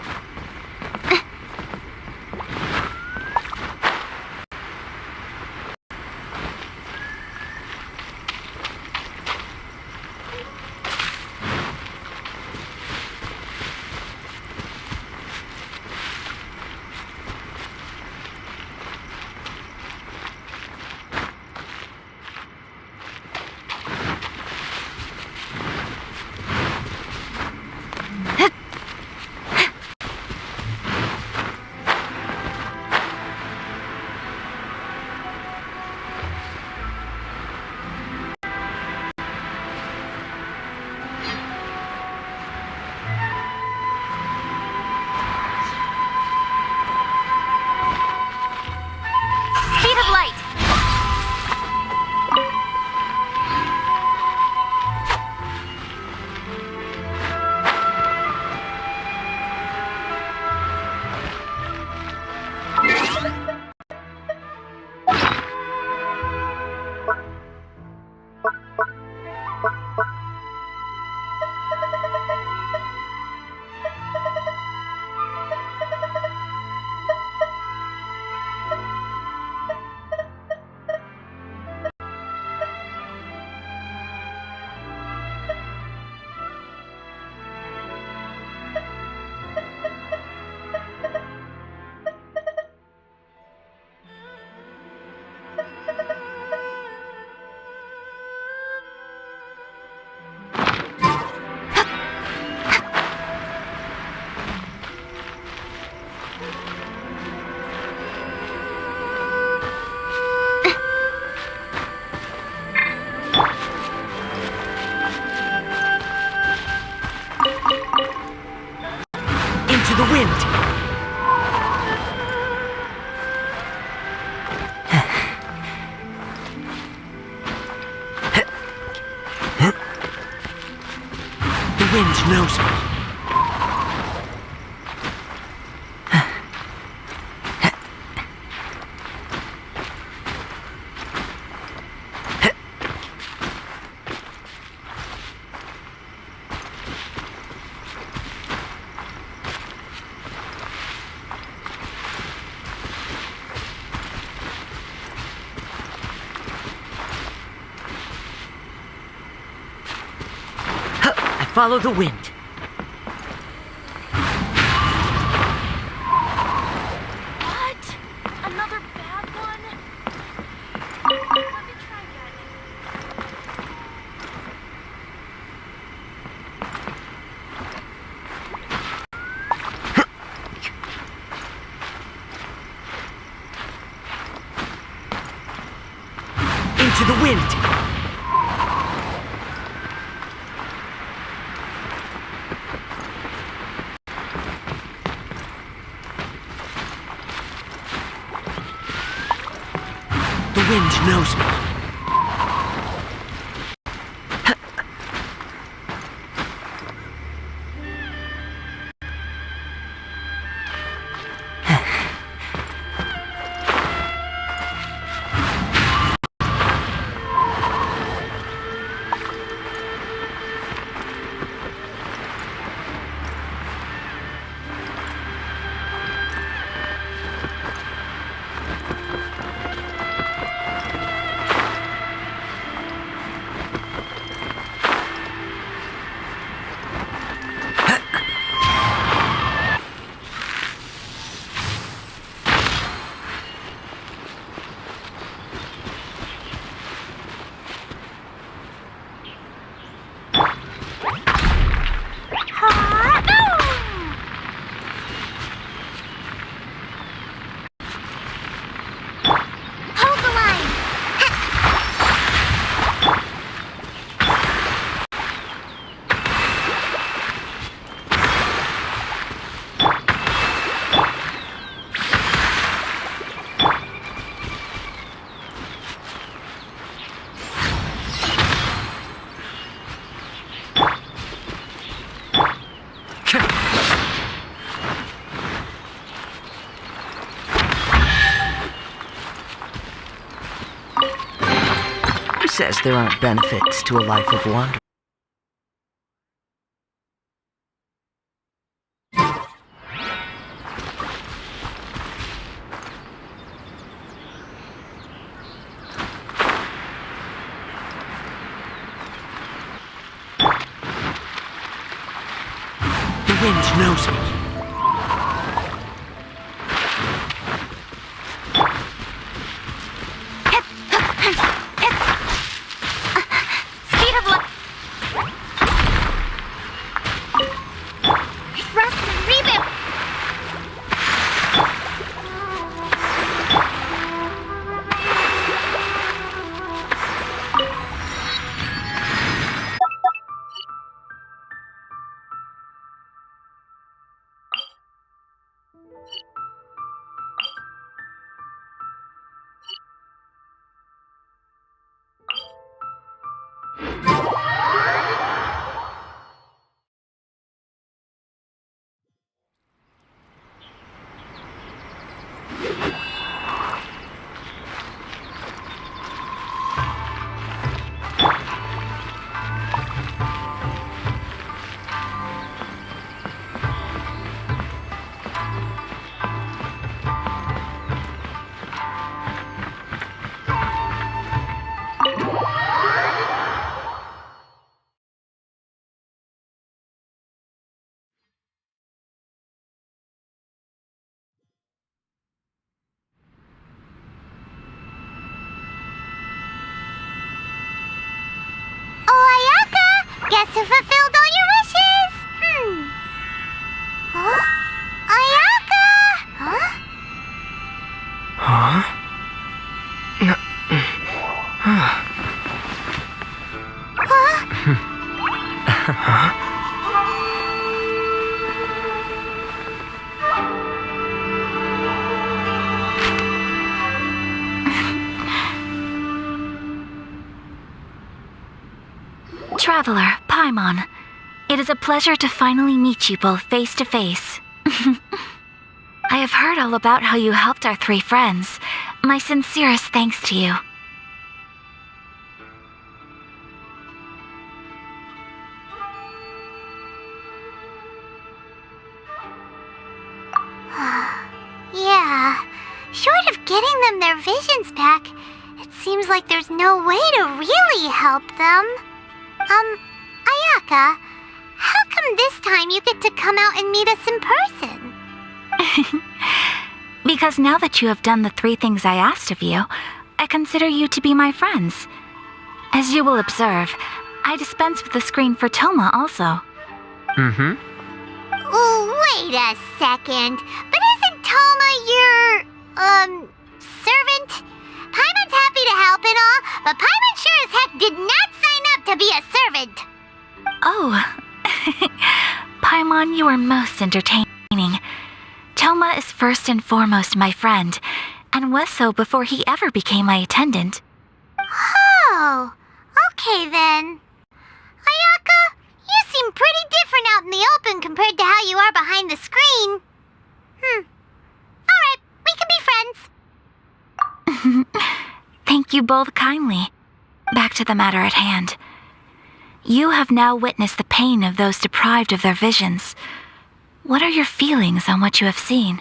Speed of light! the wind! The wind knows me. Follow the wind. What? Another bad one? Let me try again. Into the wind. The wind knows me. Hold the line! Who says there aren't benefits to a life of wandering? The wind knows me. Speed of light. Thrust and rebound. Guess who fulfilled all your wishes? Huh? Ayaka! Huh? Traveler, Paimon, it is a pleasure to finally meet you both face to face. I have heard all about how you helped our 3 friends. My sincerest thanks to you. Yeah, short of getting them their visions back, it seems like there's no way to really help them. Ayaka, how come this time you get to come out and meet us in person? Because now that you have done the 3 things I asked of you, I consider you to be my friends. As you will observe, I dispense with the screen for Toma also. Mm-hmm. Wait a second, but isn't Toma your, servant? Paimon's happy to help and all, but Paimon sure as heck did not sign up to be a servant. Oh, Paimon, you are most entertaining. Toma is first and foremost my friend, and was so before he ever became my attendant. Oh, okay then. Ayaka, you seem pretty different out in the open compared to how you are behind the screen. Alright, we can be friends. Thank you both kindly. Back to the matter at hand. You have now witnessed the pain of those deprived of their visions. What are your feelings on what you have seen?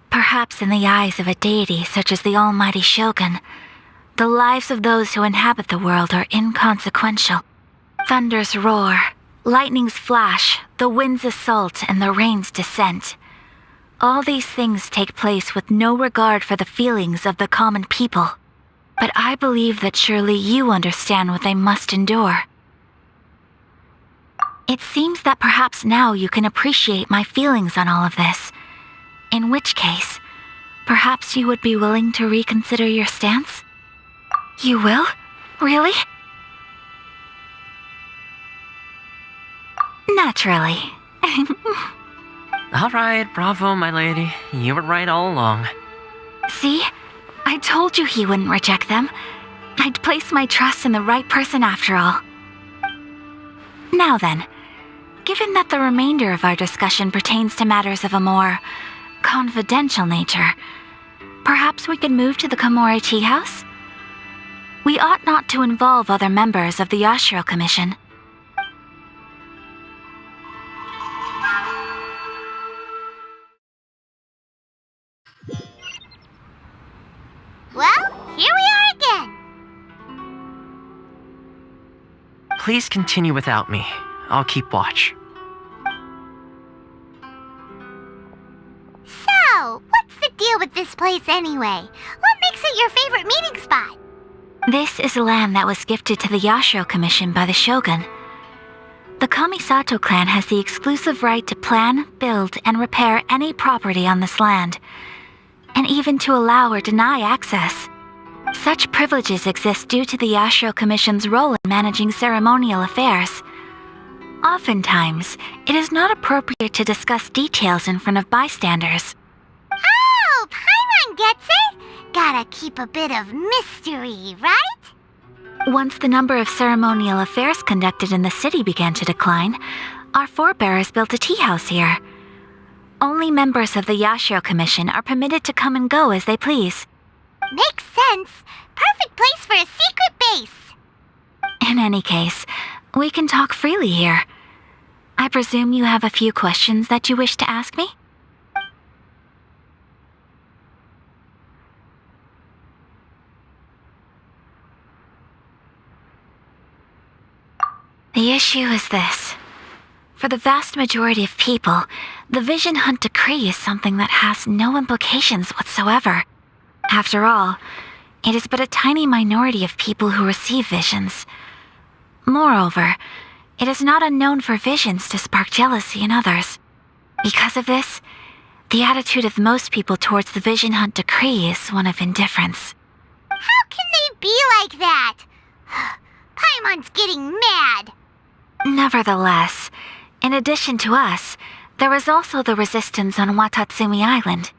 Perhaps in the eyes of a deity such as the almighty Shogun, the lives of those who inhabit the world are inconsequential. Thunders roar, lightnings flash, the winds assault, and the rains descent. All these things take place with no regard for the feelings of the common people. But I believe that surely you understand what they must endure. It seems that perhaps now you can appreciate my feelings on all of this. In which case, perhaps you would be willing to reconsider your stance? You will? Really? Naturally. All right, bravo, my lady. You were right all along. See? I told you he wouldn't reject them. I'd placed my trust in the right person after all. Now then, given that the remainder of our discussion pertains to matters of a more confidential nature, perhaps we could move to the Komori Tea House? We ought not to involve other members of the Yashiro Commission. Well, here we are again. Please continue without me. I'll keep watch. So, what's the deal with this place anyway? What makes it your favorite meeting spot? This is land that was gifted to the Yashiro Commission by the Shogun. The Kamisato clan has the exclusive right to plan, build, and repair any property on this land, and even to allow or deny access. Such privileges exist due to the Yashiro Commission's role in managing ceremonial affairs. Oftentimes, it is not appropriate to discuss details in front of bystanders. Oh, Paimon gets it! Gotta keep a bit of mystery, right? Once the number of ceremonial affairs conducted in the city began to decline, our forebears built a tea house here. Only members of the Yashiro Commission are permitted to come and go as they please. Makes sense. Perfect place for a secret base. In any case, we can talk freely here. I presume you have a few questions that you wish to ask me? The issue is this. For the vast majority of people, the Vision Hunt Decree is something that has no implications whatsoever. After all, it is but a tiny minority of people who receive visions. Moreover, it is not unknown for visions to spark jealousy in others. Because of this, the attitude of most people towards the Vision Hunt Decree is one of indifference. How can they be like that? Paimon's getting mad. Nevertheless, in addition to us, there was also the resistance on Watatsumi Island.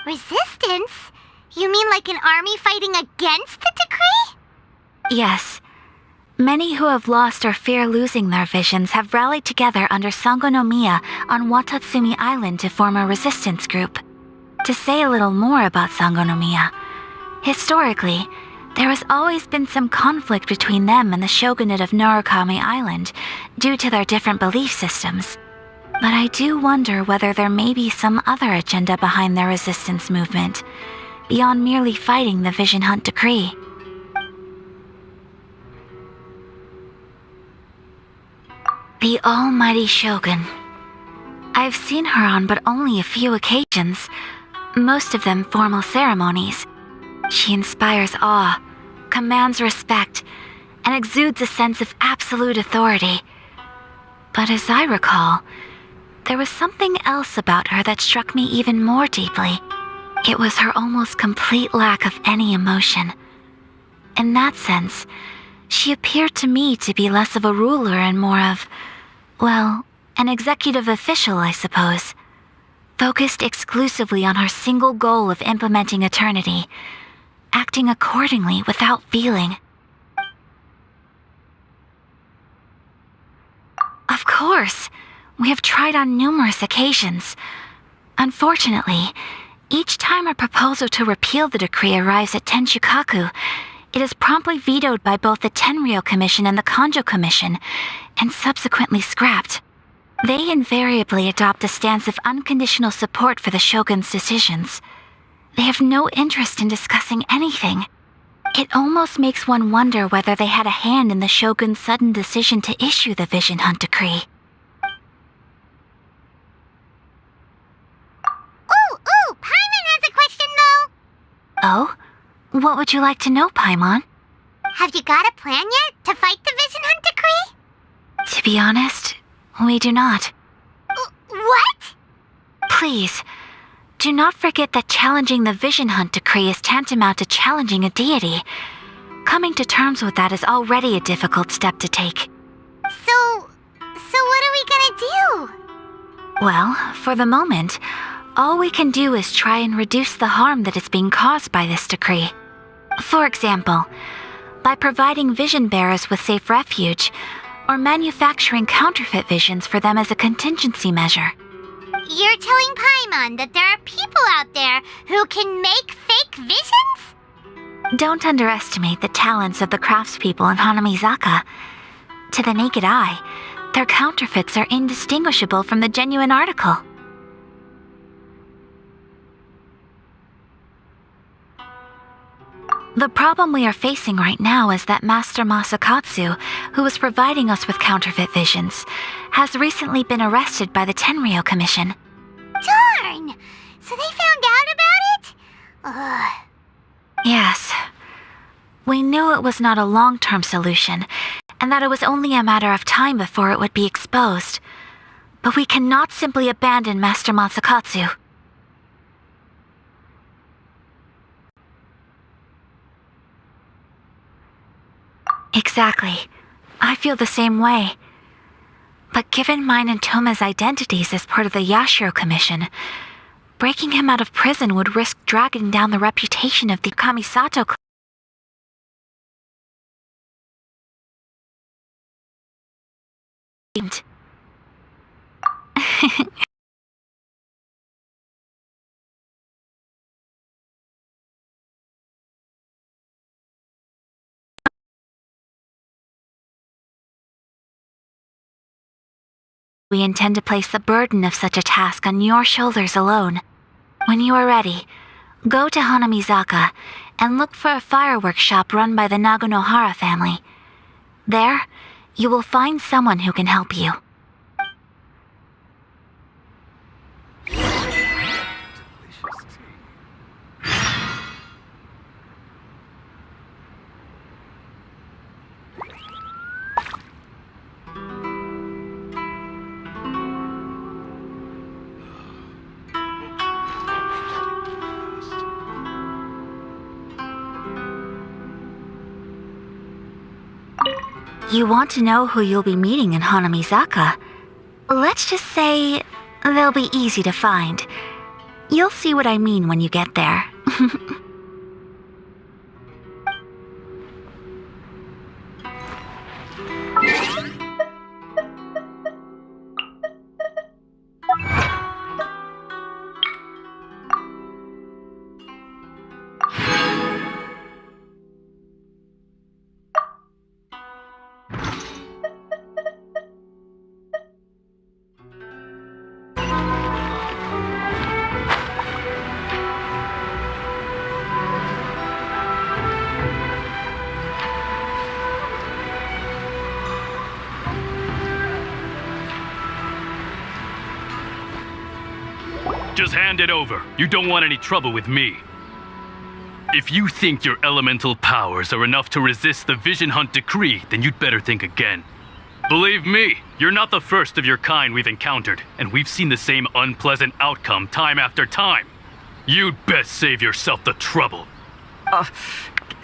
Resistance? You mean like an army fighting against the decree? Yes. Many who have lost or fear losing their visions have rallied together under Sangonomiya on Watatsumi Island to form a resistance group. To say a little more about Sangonomiya, historically, there has always been some conflict between them and the shogunate of Narukami Island due to their different belief systems. But I do wonder whether there may be some other agenda behind their resistance movement, beyond merely fighting the Vision Hunt decree. The almighty Shogun. I've seen her on but only a few occasions, most of them formal ceremonies. She inspires awe, commands respect, and exudes a sense of absolute authority. But as I recall, there was something else about her that struck me even more deeply. It was her almost complete lack of any emotion. In that sense, she appeared to me to be less of a ruler and more of, well, an executive official, I suppose, focused exclusively on her single goal of implementing eternity, acting accordingly without feeling. Of course, we have tried on numerous occasions. Unfortunately, each time a proposal to repeal the decree arrives at Tenshukaku, it is promptly vetoed by both the Tenryou Commission and the Kanjo Commission, and subsequently scrapped. They invariably adopt a stance of unconditional support for the Shogun's decisions. They have no interest in discussing anything. It almost makes one wonder whether they had a hand in the Shogun's sudden decision to issue the Vision Hunt decree. Ooh, Paimon has a question though. Oh? What would you like to know, Paimon? Have you got a plan yet to fight the Vision Hunt decree? To be honest, we do not. What? Please, do not forget that challenging the Vision Hunt decree is tantamount to challenging a deity. Coming to terms with that is already a difficult step to take. So what are we gonna do? Well, for the moment, all we can do is try and reduce the harm that is being caused by this decree. For example, by providing vision bearers with safe refuge, or manufacturing counterfeit visions for them as a contingency measure. You're telling Paimon that there are people out there who can make fake visions? Don't underestimate the talents of the craftspeople in Hanamizaka. To the naked eye, their counterfeits are indistinguishable from the genuine article. The problem we are facing right now is that Master Masakatsu, who is providing us with counterfeit visions, has recently been arrested by the Tenryou Commission. Darn! So they found out about it? Ugh. Yes. We knew it was not a long-term solution, and that it was only a matter of time before it would be exposed. But we cannot simply abandon Master Masakatsu. Exactly. I feel the same way. But given mine and Toma's identities as part of the Yashiro Commission, breaking him out of prison would risk dragging down the reputation of the Kamisato clan. We intend to place the burden of such a task on your shoulders alone. When you are ready, go to Hanamizaka and look for a fireworks shop run by the Naganohara family. There, you will find someone who can help you. You want to know who you'll be meeting in Hanamizaka? Let's just say they'll be easy to find. You'll see what I mean when you get there. Just hand it over. You don't want any trouble with me. If you think your elemental powers are enough to resist the Vision Hunt decree, then you'd better think again. Believe me, you're not the first of your kind we've encountered, and we've seen the same unpleasant outcome time after time. You'd best save yourself the trouble.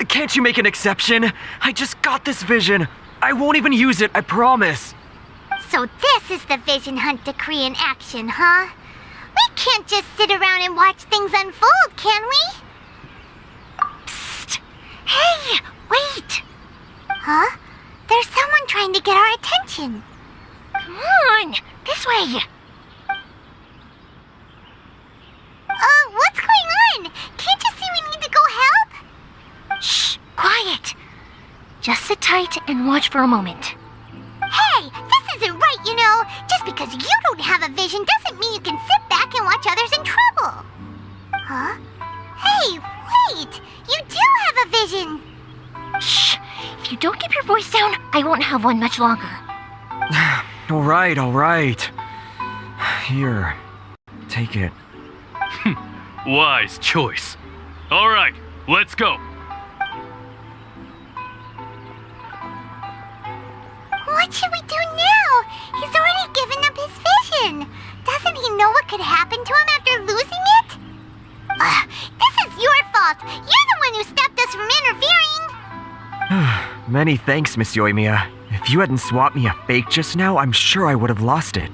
Can't you make an exception? I just got this vision. I won't even use it, I promise. So this is the Vision Hunt decree in action, huh? We can't just sit around and watch things unfold, can we? Psst! Hey, wait! Huh? There's someone trying to get our attention. Come on, this way. What's going on? Can't you see we need to go help? Shh, quiet. Just sit tight and watch for a moment. Hey, this isn't right, you know. Just because you don't have a vision doesn't mean you can sit back and watch others in trouble. Huh? Hey, wait! You do have a vision! Shh! If you don't keep your voice down, I won't have one much longer. All right. Here, take it. Wise choice. All right, let's go. What should we do now? He's already given up his vision. Doesn't he know what could happen to him after losing it? This is your fault. You're the one who stopped us from interfering. Many thanks, Miss Yoimiya. If you hadn't swapped me a fake just now, I'm sure I would have lost it.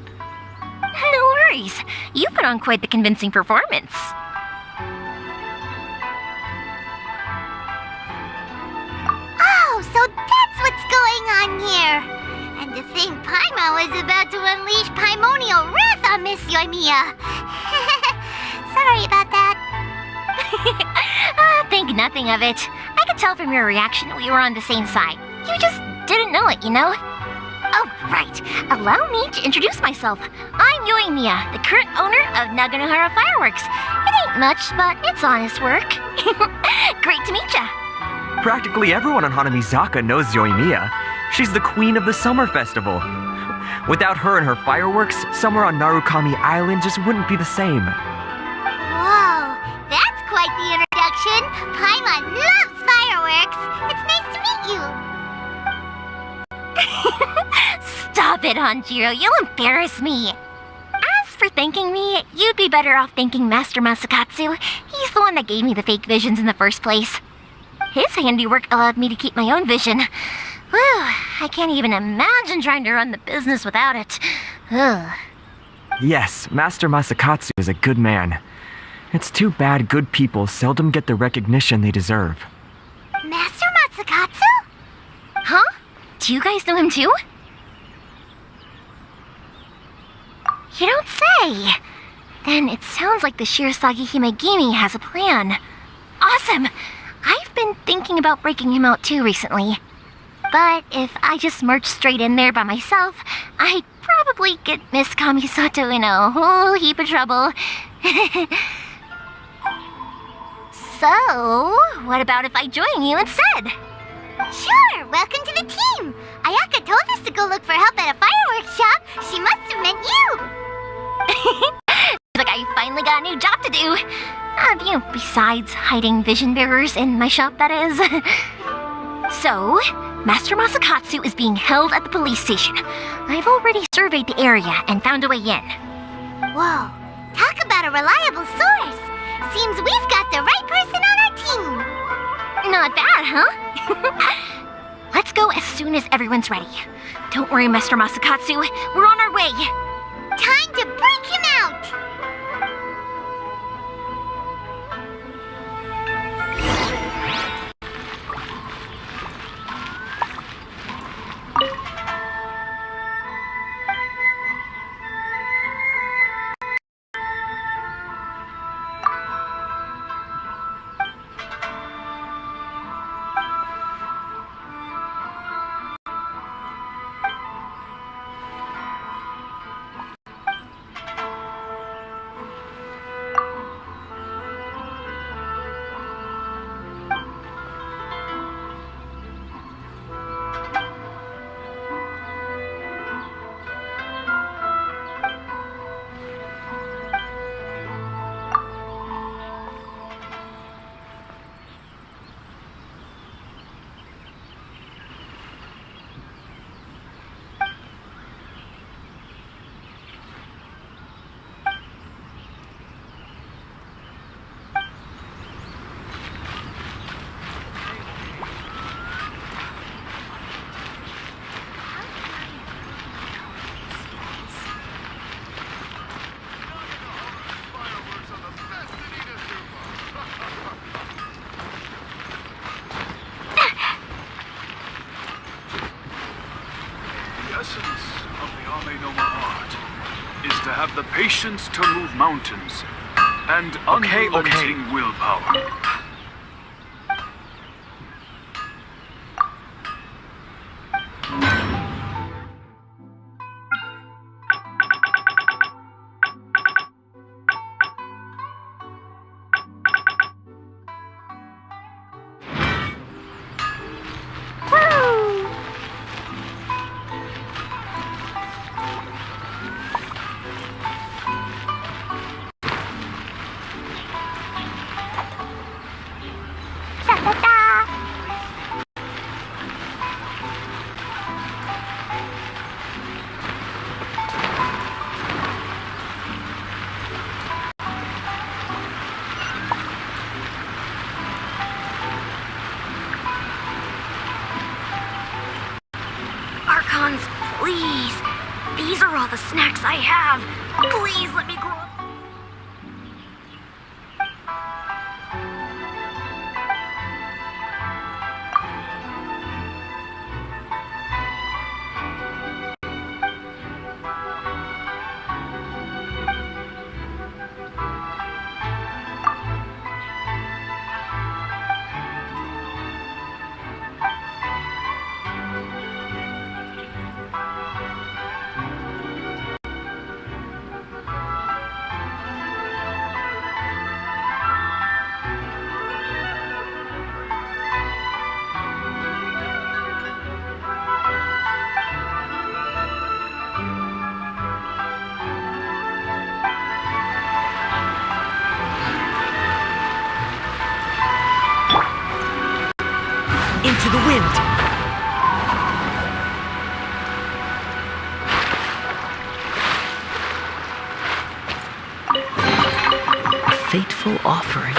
No worries. You put on quite the convincing performance. Oh, so that's what's going on here. And to think Paimon was about to unleash Paimonial wrath on Miss Yoimiya. Sorry about that. Think nothing of it. I could tell from your reaction we were on the same side. You just didn't know it, you know? Oh, right. Allow me to introduce myself. I'm Yoimiya, the current owner of Naganohara Fireworks. It ain't much, but it's honest work. Great to meet ya. Practically everyone on Hanamizaka knows Yoimiya. She's the queen of the summer festival. Without her and her fireworks, summer on Narukami Island just wouldn't be the same. Whoa, that's quite the introduction. Paimon loves fireworks. It's nice to meet you. Stop it, Hanjiro. You'll embarrass me. As for thanking me, you'd be better off thanking Master Masakatsu. He's the one that gave me the fake visions in the first place. His handiwork allowed me to keep my own vision. Whew, I can't even imagine trying to run the business without it. Ugh. Yes, Master Masakatsu is a good man. It's too bad good people seldom get the recognition they deserve. Master Matsukatsu? Huh? Do you guys know him too? You don't say. Then it sounds like the Shirasagi Himegimi has a plan. Awesome! I've been thinking about breaking him out too recently. But if I just marched straight in there by myself, I'd probably get Miss Kamisato in a whole heap of trouble. So, what about if I join you instead? Sure, welcome to the team. Ayaka told us to go look for help at a fireworks shop. She must have meant you. Like I finally got a new job to do. Besides hiding vision bearers in my shop, that is. So, Master Masakatsu is being held at the police station. I've already surveyed the area and found a way in. Whoa, talk about a reliable source. Seems we've got the right person on our team. Not bad, huh? Let's go as soon as everyone's ready. Don't worry, Mr. Masakatsu. We're on our way. Time to break him out! Have the patience to move mountains and unrelenting willpower. Archons, please. These are all the snacks I have. Please let me grow up. Into the wind! A fateful offering.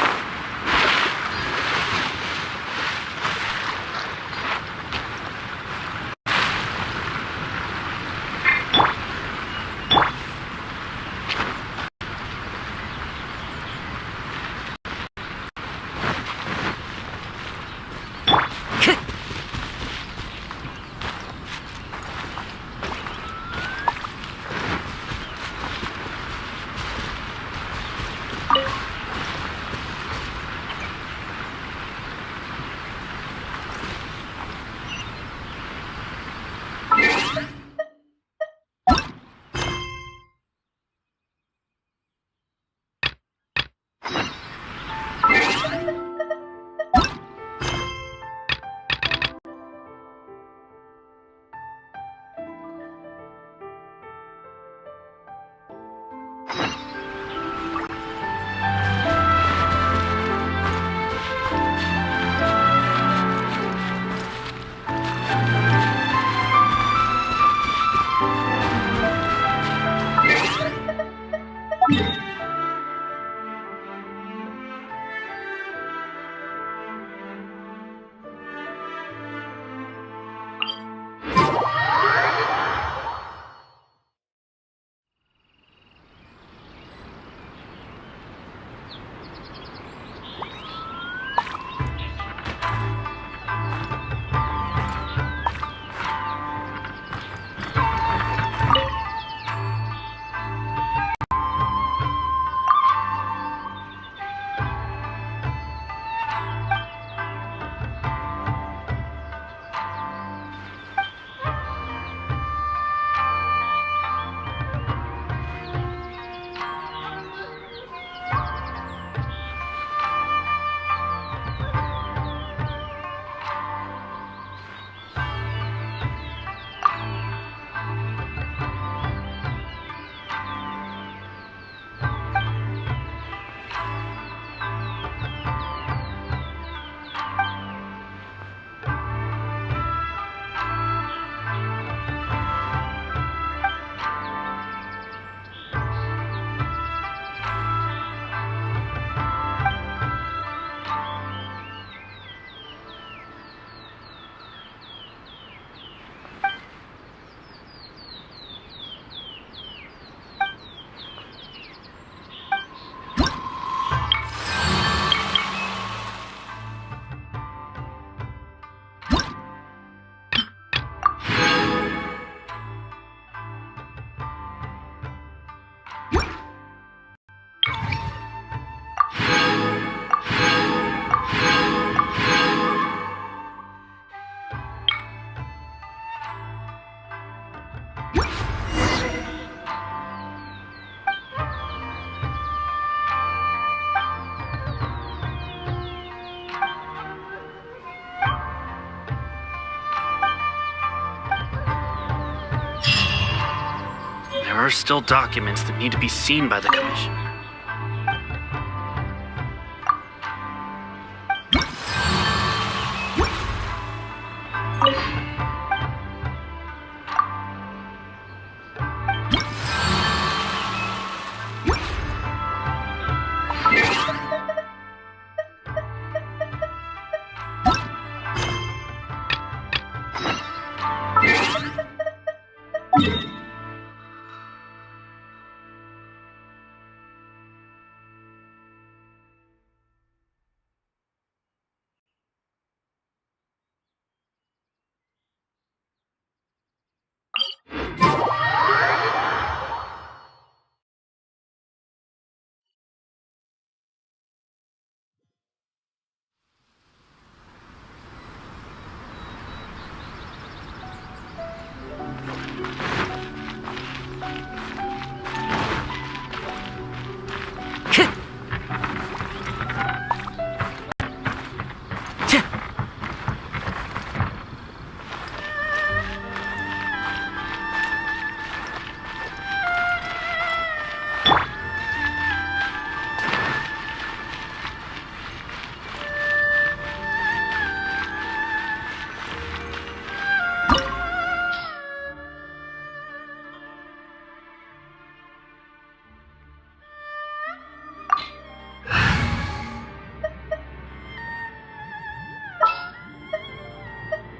There are still documents that need to be seen by the Commissioner.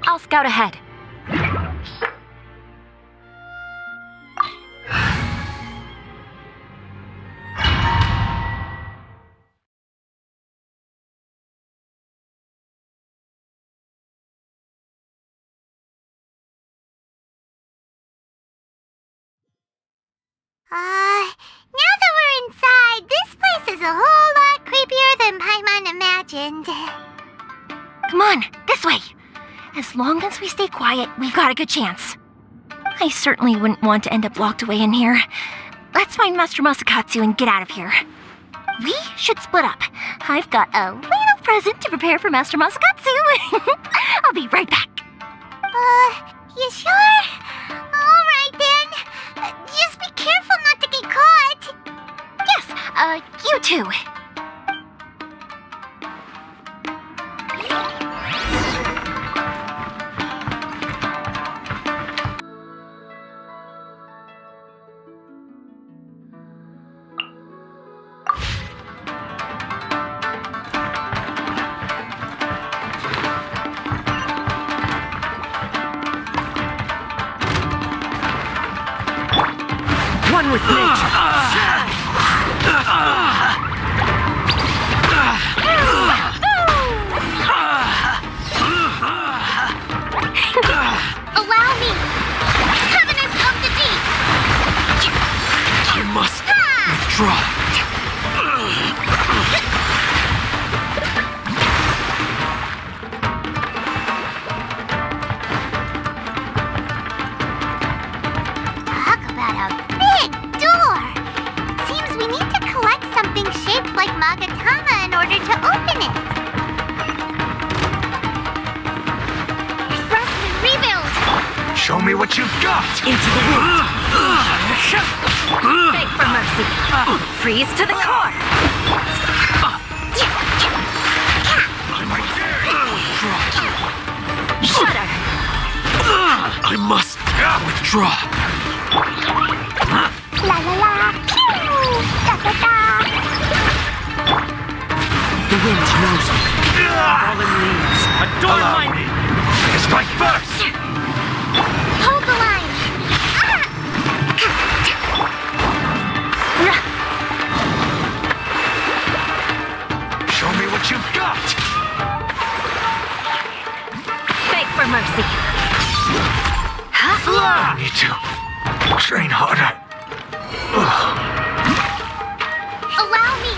I'll scout ahead. Now that we're inside, this place is a whole lot creepier than Paimon imagined. Come on, this way. As long as we stay quiet, we've got a good chance. I certainly wouldn't want to end up locked away in here. Let's find Master Masakatsu and get out of here. We should split up. I've got a little present to prepare for Master Masakatsu. I'll be right back. You sure? Alright then. Just be careful not to get caught. Yes, you too. One with nature. Allow me. Covenant of the Deep. I must withdraw. Talk about a big door. Seems we need to collect something shaped like Magatama in order to open it. Rest and rebuild. Show me what you've got! Into the wind. Beg for mercy. Freeze to the core. Shudder. I must withdraw. La la la. Pew. Da da da. The wind knows me. Fallen leaves. Adore me! Strike first! Hold the line. Show me what you've got! Beg for mercy. I need to train harder. Allow me.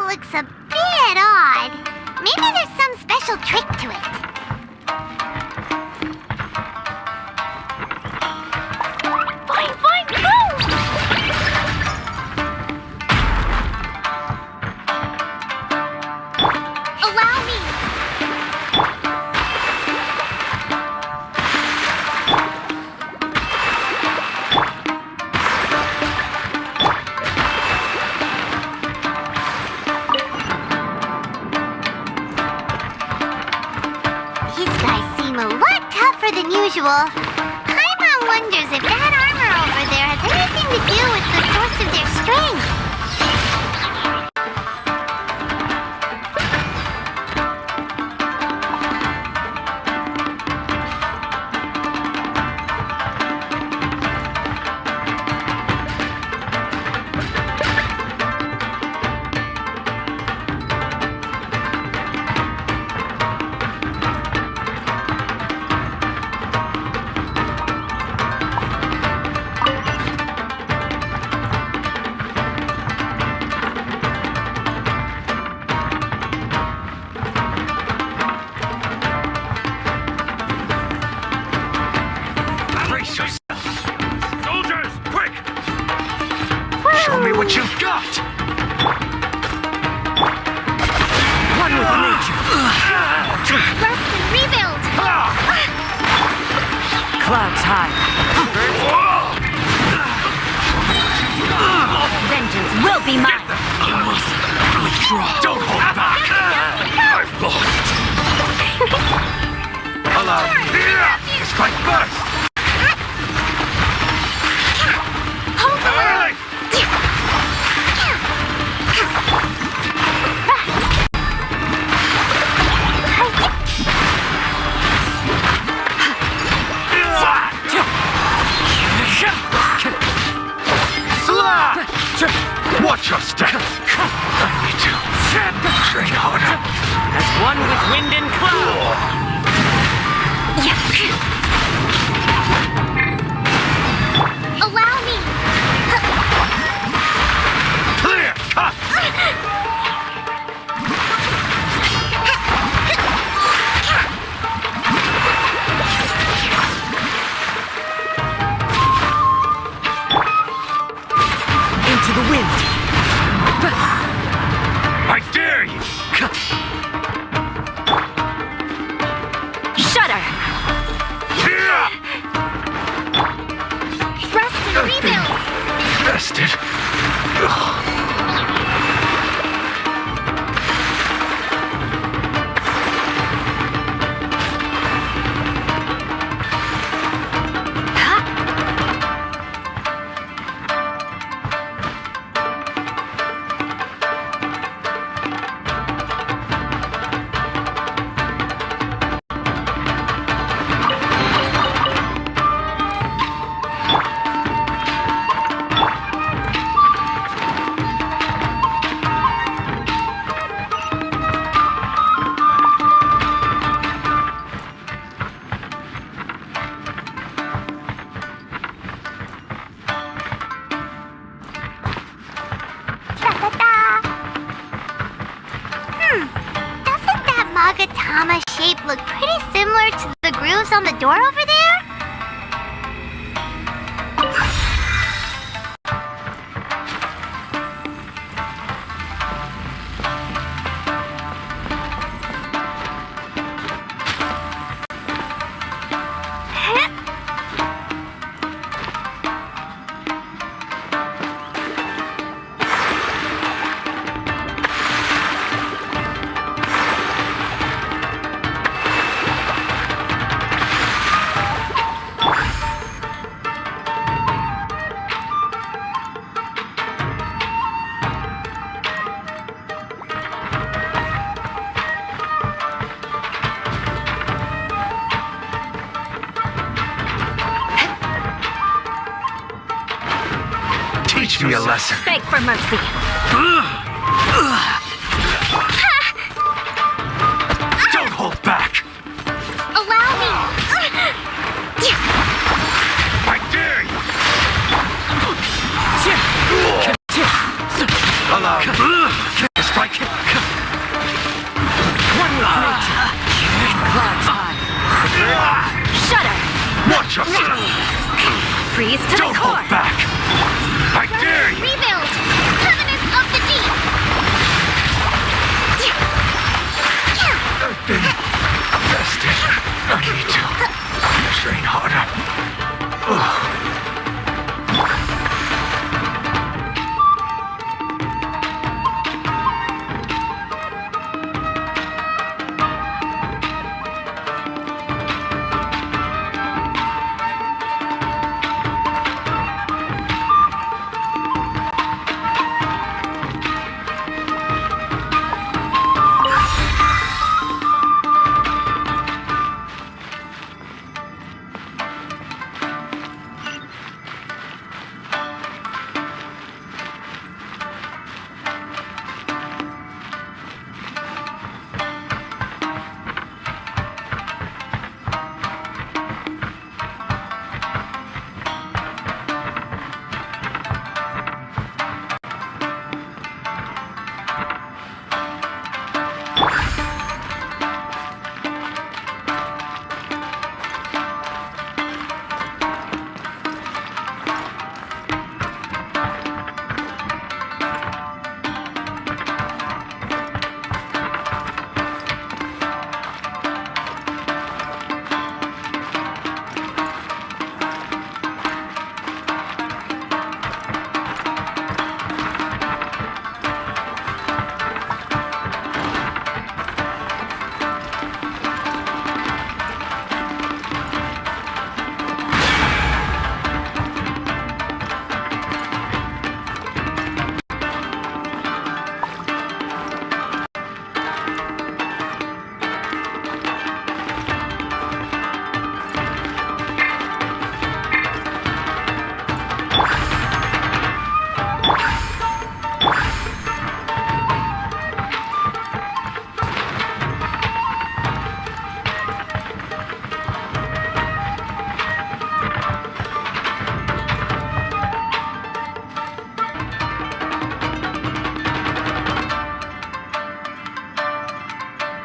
looks a bit odd. Maybe there's some special trick to it. Boing, boing, boom! Allow me. These guys seem a lot tougher than usual. Paimon wonders if that armor over there has anything to do with the source of their strength. Brace yourself! Soldiers, quick! Show me what you've got! One with nature! Rest and rebuild! Clouds high. Vengeance will be mine. You must withdraw! Don't hold back! I've lost! Allow me! Strike first! Hey! Watch your step! I need to train harder. As one with wind and cloud. Allow me! Clear! Cut! Into the wind. I dare you! Shudder. Rest and rebuild! Bested. Doesn't that Magatama shape look pretty similar to the grooves on the door over there? Teach me a lesson. Beg for mercy. Don't hold back. Allow me! I dare you. Allow me. Strike. Watch yourself! Freeze to Don't the core! hold back! I dare you! Rebuild! Covenant of the Deep! I've been bested. I need to train harder.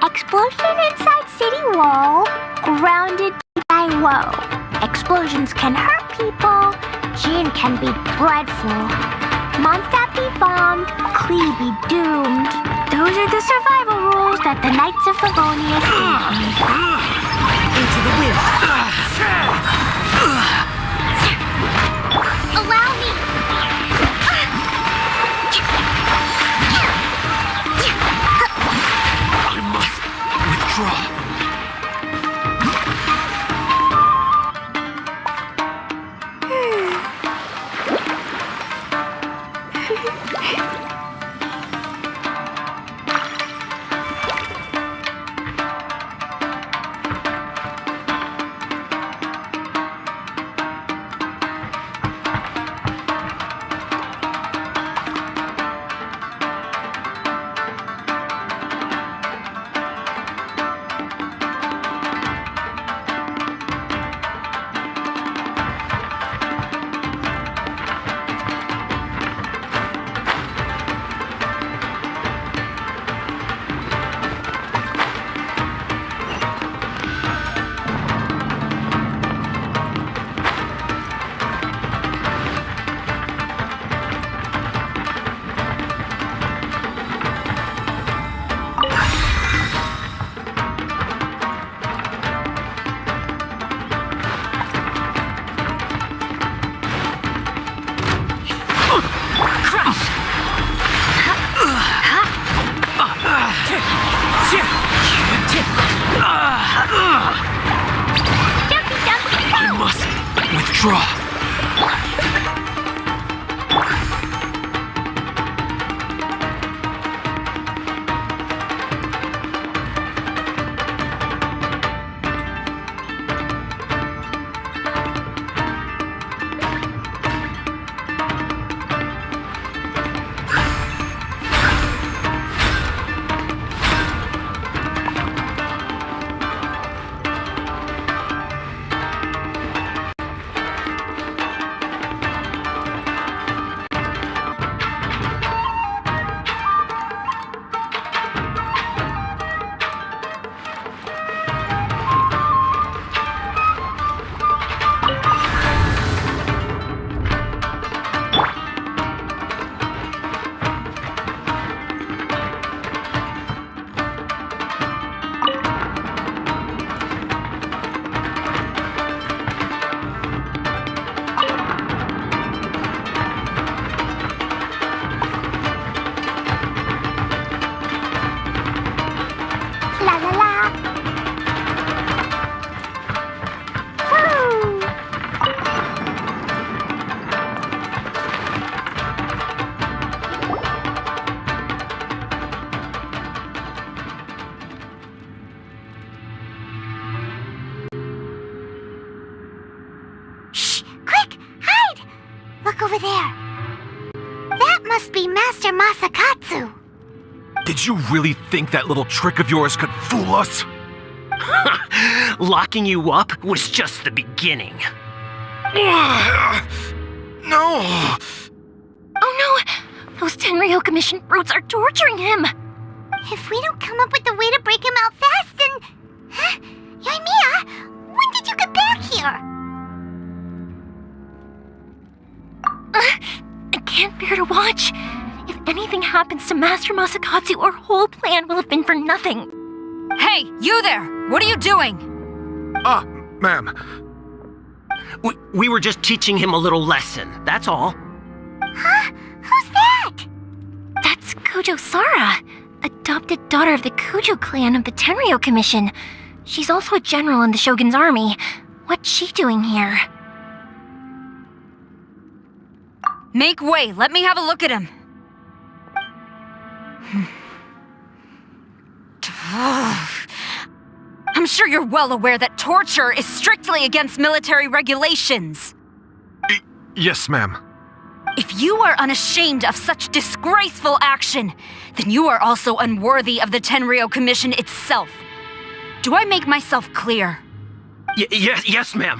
Explosion inside city wall, grounded by woe. Explosions can hurt people, Jin can be dreadful. Mondstadt be bombed, Klee be doomed. Those are the survival rules that the Knights of Livonia gave me. Into the wind. Allow me! I must withdraw. I must withdraw. over there. That must be Master Masakatsu. Did you really think that little trick of yours could fool us? Locking you up was just the beginning. No! Oh no! Those Tenryou Commission brutes are torturing him! If we don't come up with a way to break him out fast, then... Huh? Yoimiya, when did you get back here? I can't bear to watch. If anything happens to Master Masakatsu, our whole plan will have been for nothing. Hey, you there! What are you doing? Ma'am. We were just teaching him a little lesson, that's all. Huh? Who's that? That's Kujo Sara, adopted daughter of the Kujo clan of the Tenryou Commission. She's also a general in the Shogun's army. What's she doing here? Make way, let me have a look at him. I'm sure you're well aware that torture is strictly against military regulations. Yes, ma'am. If you are unashamed of such disgraceful action, then you are also unworthy of the Tenryou Commission itself. Do I make myself clear? Yes, ma'am.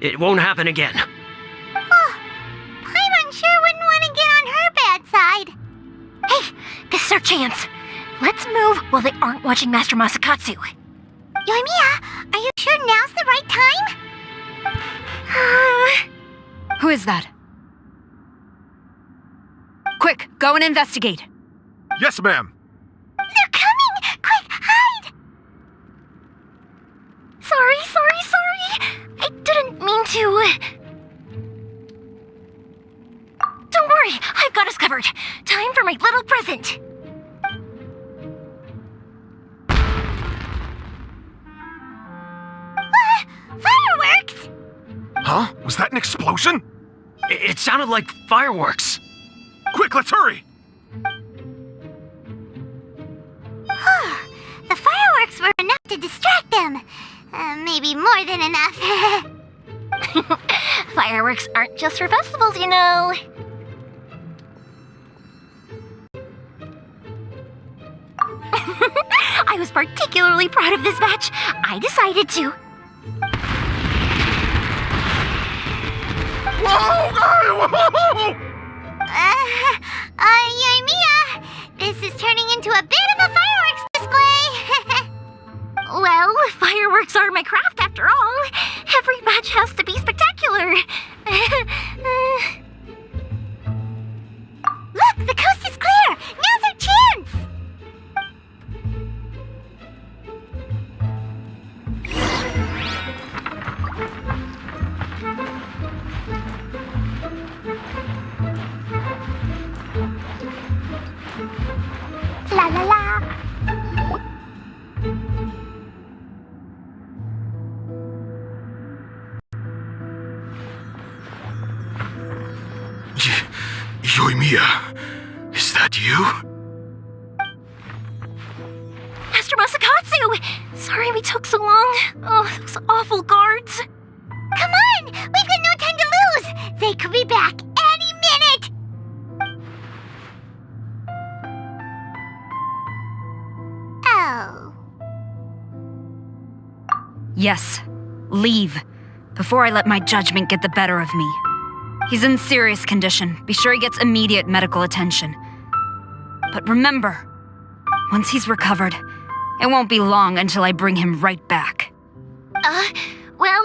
It won't happen again. Paimon sure wouldn't want to get on her bad side. Hey, this is our chance. Let's move while they aren't watching Master Masakatsu. Yoimiya, are you sure now's the right time? Who is that? Quick, go and investigate. Yes, ma'am. They're coming! Quick, hide! Sorry. I didn't mean to. Don't worry, I've got us covered. Time for my little present. Fireworks! Huh? Was that an explosion? It sounded like fireworks. Quick, let's hurry! The fireworks were enough to distract them. Maybe more than enough. Fireworks aren't just for festivals, you know. I was particularly proud of this batch. I decided to. Whoa! Whoa! Yoimiya, this is turning into a bit of a fireworks display. Well, fireworks are my craft after all. Every batch has to be spectacular. Look, the coast is clear. Now's our chance. La la la. Yoimiya, is that you? Master Masakatsu! Sorry we took so long. Oh, those awful guards. Come on! We've got no time to lose! They could be back any minute! Oh. Yes, leave. Before I let my judgment get the better of me. He's in serious condition. Be sure he gets immediate medical attention. But remember, once he's recovered, it won't be long until I bring him right back. Well...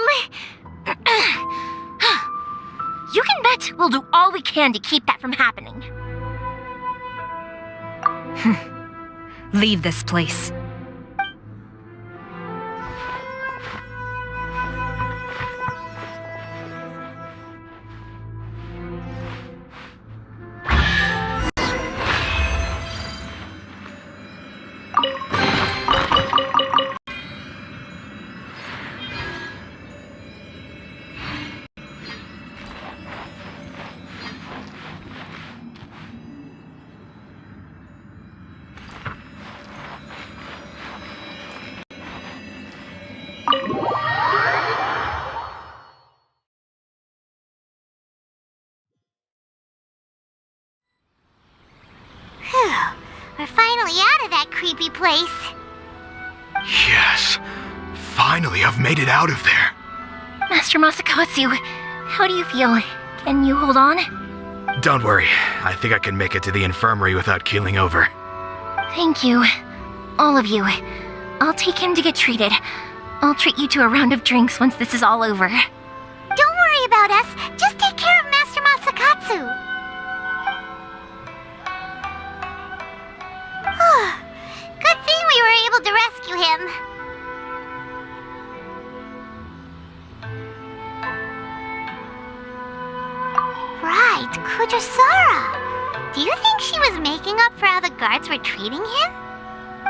You can bet we'll do all we can to keep that from happening. Leave this place. finally out of that creepy place. Yes. Finally, I've made it out of there. Master Masakatsu, how do you feel? Can you hold on? Don't worry. I think I can make it to the infirmary without keeling over. Thank you. All of you. I'll take him to get treated. I'll treat you to a round of drinks once this is all over. Don't worry about us. Just take care of Master Masakatsu. Good thing we were able to rescue him. Right, Kujosara. Do you think she was making up for how the guards were treating him?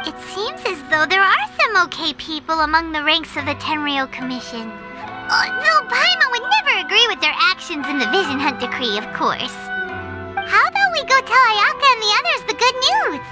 It seems as though there are some okay people among the ranks of the Tenryou Commission. Though Paimon would never agree with their actions in the Vision Hunt Decree, of course. How about we go tell Ayaka and the others the good news?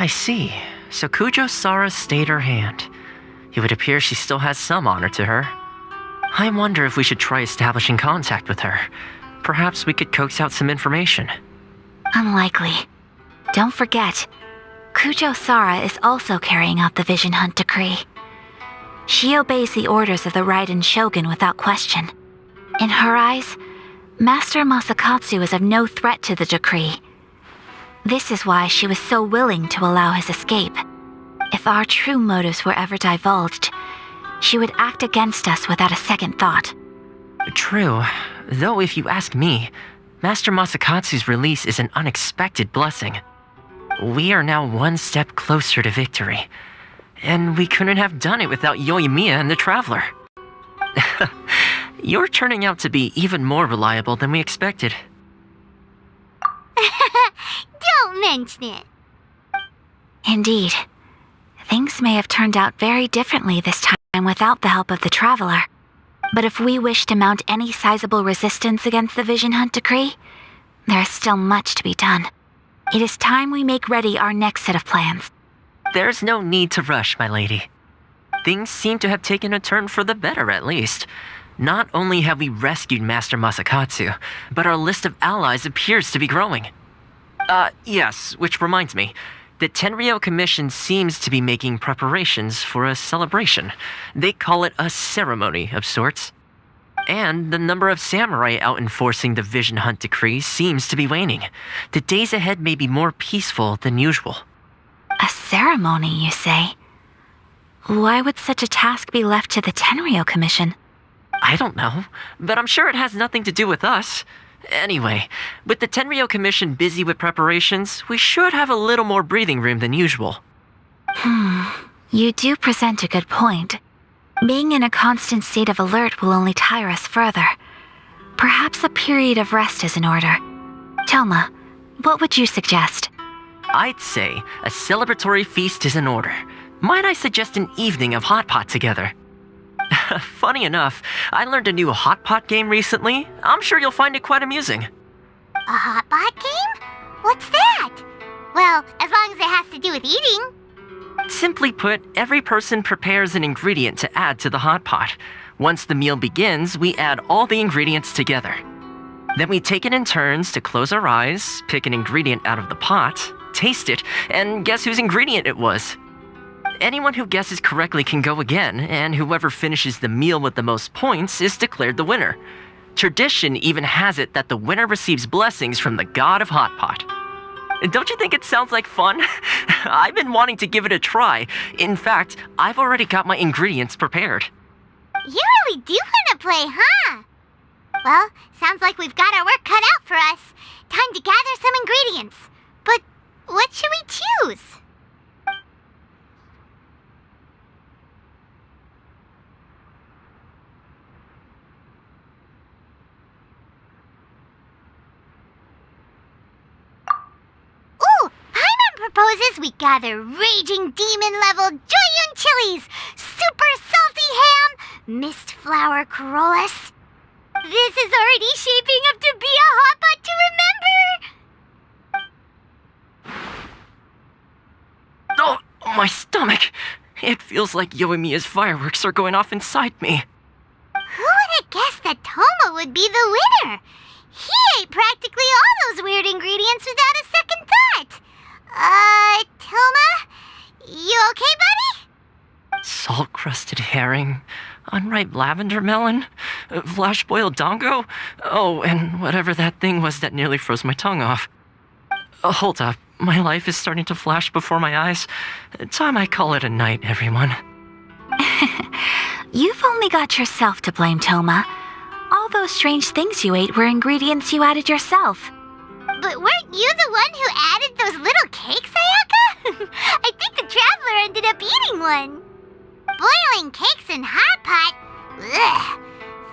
I see. So Kujo-Sara stayed her hand. It would appear she still has some honor to her. I wonder if we should try establishing contact with her. Perhaps we could coax out some information. Unlikely. Don't forget, Kujo-Sara is also carrying out the Vision Hunt Decree. She obeys the orders of the Raiden Shogun without question. In her eyes, Master Masakatsu is of no threat to the decree. This is why she was so willing to allow his escape. If our true motives were ever divulged, she would act against us without a second thought. True, though if you ask me, Master Masakatsu's release is an unexpected blessing. We are now one step closer to victory, and we couldn't have done it without Yoimiya and the Traveler. You're turning out to be even more reliable than we expected. Don't mention it. Indeed. Things may have turned out very differently this time without the help of the Traveler. But if we wish to mount any sizable resistance against the Vision Hunt Decree, there is still much to be done. It is time we make ready our next set of plans. There's no need to rush, my lady. Things seem to have taken a turn for the better, at least. Not only have we rescued Master Masakatsu, but our list of allies appears to be growing. Yes, which reminds me. The Tenryou Commission seems to be making preparations for a celebration. They call it a ceremony of sorts. And the number of samurai out enforcing the Vision Hunt Decree seems to be waning. The days ahead may be more peaceful than usual. A ceremony, you say? Why would such a task be left to the Tenryou Commission? I don't know, but I'm sure it has nothing to do with us. Anyway, with the Tenryou Commission busy with preparations, we should have a little more breathing room than usual. You do present a good point. Being in a constant state of alert will only tire us further. Perhaps a period of rest is in order. Toma, what would you suggest? I'd say a celebratory feast is in order. Might I suggest an evening of hot pot together? Funny enough, I learned a new hot pot game recently. I'm sure you'll find it quite amusing. A hot pot game? What's that? Well, as long as it has to do with eating. Simply put, every person prepares an ingredient to add to the hot pot. Once the meal begins, we add all the ingredients together. Then we take it in turns to close our eyes, pick an ingredient out of the pot, taste it, and guess whose ingredient it was. Anyone who guesses correctly can go again, and whoever finishes the meal with the most points is declared the winner. Tradition even has it that the winner receives blessings from the god of Hot Pot. Don't you think it sounds like fun? I've been wanting to give it a try. In fact, I've already got my ingredients prepared. You really do want to play, huh? Well, sounds like we've got our work cut out for us. Time to gather some ingredients. But what should we choose? Ooh, Paimon proposes we gather raging demon-level Joyun chilies, super salty ham, mist flower corollas. This is already shaping up to be a hot pot to remember! Oh, my stomach! It feels like Yoimiya's fireworks are going off inside me. Who would have guessed that Toma would be the winner? He ate practically all those weird ingredients without a second thought. Toma? You okay, buddy? Salt-crusted herring, unripe lavender melon, flash-boiled dongo, oh, and whatever that thing was that nearly froze my tongue off. Hold up, my life is starting to flash before my eyes. Time I call it a night, everyone. You've only got yourself to blame, Toma. All those strange things you ate were ingredients you added yourself. But weren't you the one who added those little cakes, Ayaka? I think the traveler ended up eating one. Boiling cakes in hot pot? Ugh.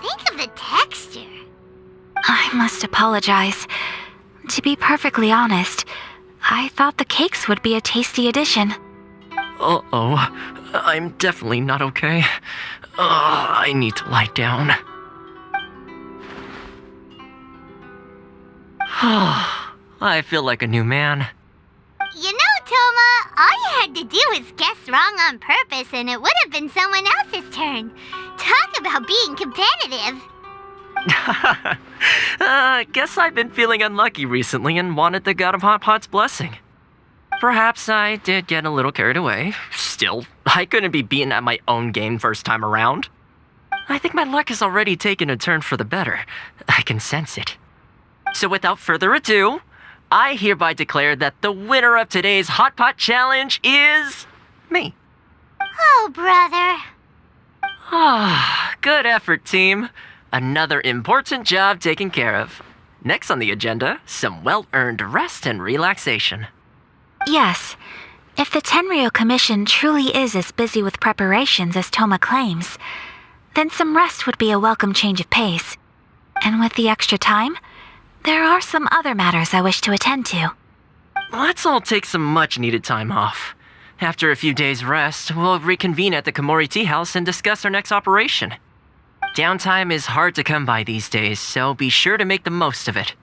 Think of the texture. I must apologize. To be perfectly honest, I thought the cakes would be a tasty addition. Uh-oh, I'm definitely not okay. I need to lie down. I feel like a new man. You know, Toma, all you had to do was guess wrong on purpose and it would have been someone else's turn. Talk about being competitive. Guess I've been feeling unlucky recently and wanted the God of Hot Pot's blessing. Perhaps I did get a little carried away. Still, I couldn't be beaten at my own game first time around. I think my luck has already taken a turn for the better. I can sense it. So without further ado, I hereby declare that the winner of today's Hot Pot Challenge is me. Oh, brother. Good effort, team. Another important job taken care of. Next on the agenda, some well-earned rest and relaxation. Yes, if the Tenryou Commission truly is as busy with preparations as Toma claims, then some rest would be a welcome change of pace. And with the extra time, there are some other matters I wish to attend to. Let's all take some much-needed time off. After a few days' rest, we'll reconvene at the Komori Tea House and discuss our next operation. Downtime is hard to come by these days, so be sure to make the most of it.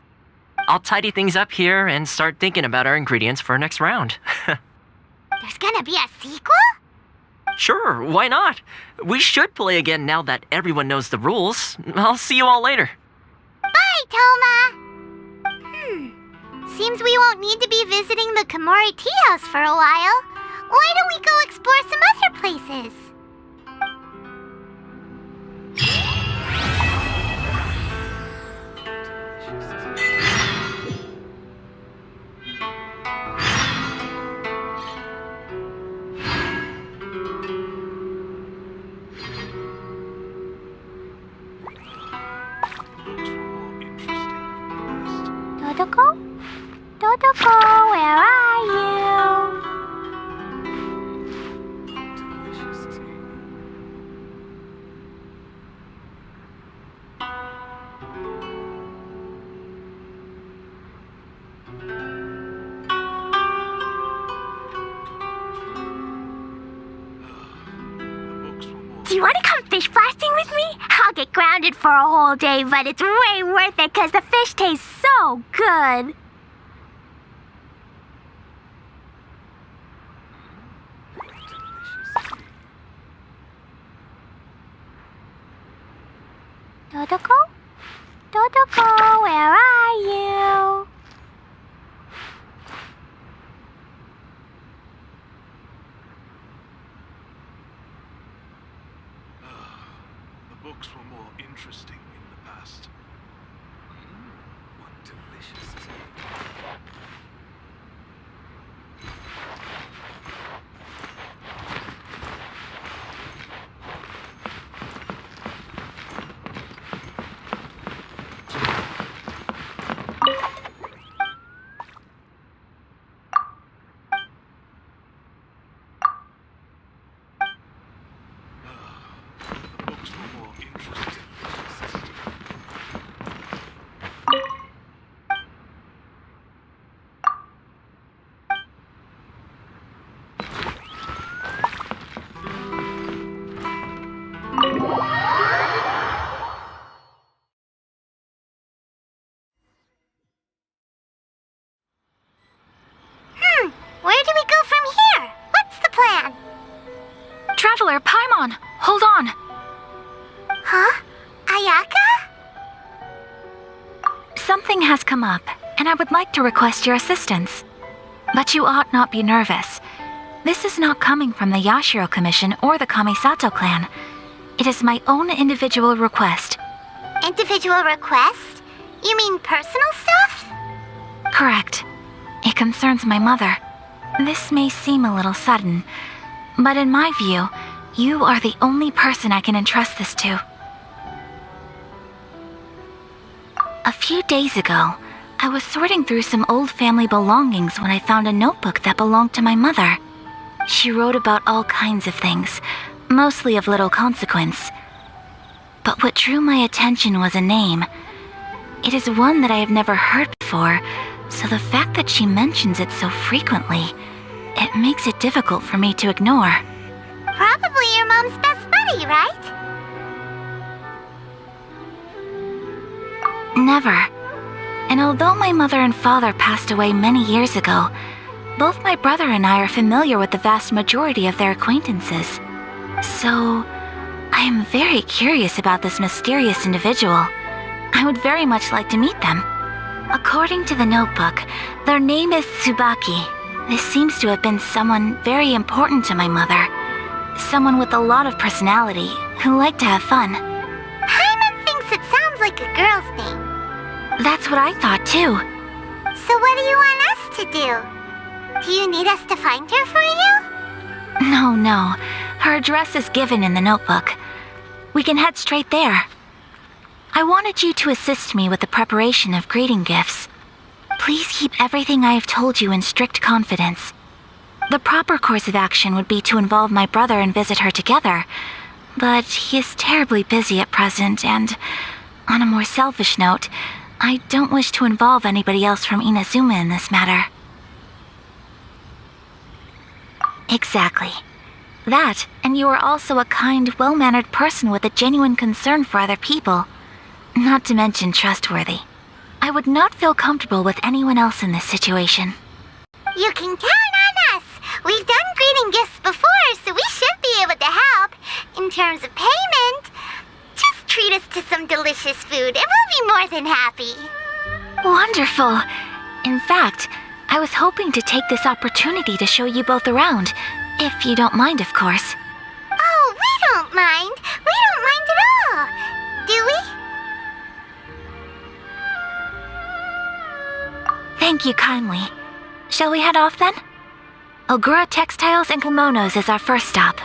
I'll tidy things up here and start thinking about our ingredients for our next round. There's gonna be a sequel? Sure, why not? We should play again now that everyone knows the rules. I'll see you all later. Bye, Toma! Seems we won't need to be visiting the Komori Tea House for a while. Why don't we go explore some other places? Dodoko? Dodoko, where are you? Do you want to come fish blasting with me? I'll get grounded for a whole day, but it's way worth it because the fish tastes so good. Dodoko? Dodoko, where are you? The books were more interesting in the past. Where do we go from here? What's the plan? Traveler, Paimon, hold on. Huh? Ayaka? Something has come up, and I would like to request your assistance. But you ought not be nervous. This is not coming from the Yashiro Commission or the Kamisato clan. It is my own individual request. Individual request? You mean personal stuff? Correct. It concerns my mother. This may seem a little sudden, but in my view, you are the only person I can entrust this to. A few days ago, I was sorting through some old family belongings when I found a notebook that belonged to my mother. She wrote about all kinds of things, mostly of little consequence. But what drew my attention was a name. It is one that I have never heard before, so the fact that she mentions it so frequently, it makes it difficult for me to ignore. Probably your mom's best buddy, right? Never. And although my mother and father passed away many years ago, both my brother and I are familiar with the vast majority of their acquaintances. So, I am very curious about this mysterious individual. I would very much like to meet them. According to the notebook, their name is Tsubaki. This seems to have been someone very important to my mother. Someone with a lot of personality, who liked to have fun. Paimon thinks it sounds like a girl's name. That's what I thought too. So what do you want us to do? Do you need us to find her for you? No. Her address is given in the notebook. We can head straight there. I wanted you to assist me with the preparation of greeting gifts. Please keep everything I have told you in strict confidence. The proper course of action would be to involve my brother and visit her together, but he is terribly busy at present, and on a more selfish note, I don't wish to involve anybody else from Inazuma in this matter. Exactly. That, and you are also a kind, well-mannered person with a genuine concern for other people. Not to mention trustworthy. I would not feel comfortable with anyone else in this situation. You can count on us! We've done greeting gifts before, so we should be able to help. In terms of payment, just treat us to some delicious food and we'll be more than happy. Wonderful! In fact, I was hoping to take this opportunity to show you both around, if you don't mind, of course. Oh, we don't mind. We don't mind at all. Do we? Thank you kindly. Shall we head off then? Ogura Textiles and Kimonos is our first stop.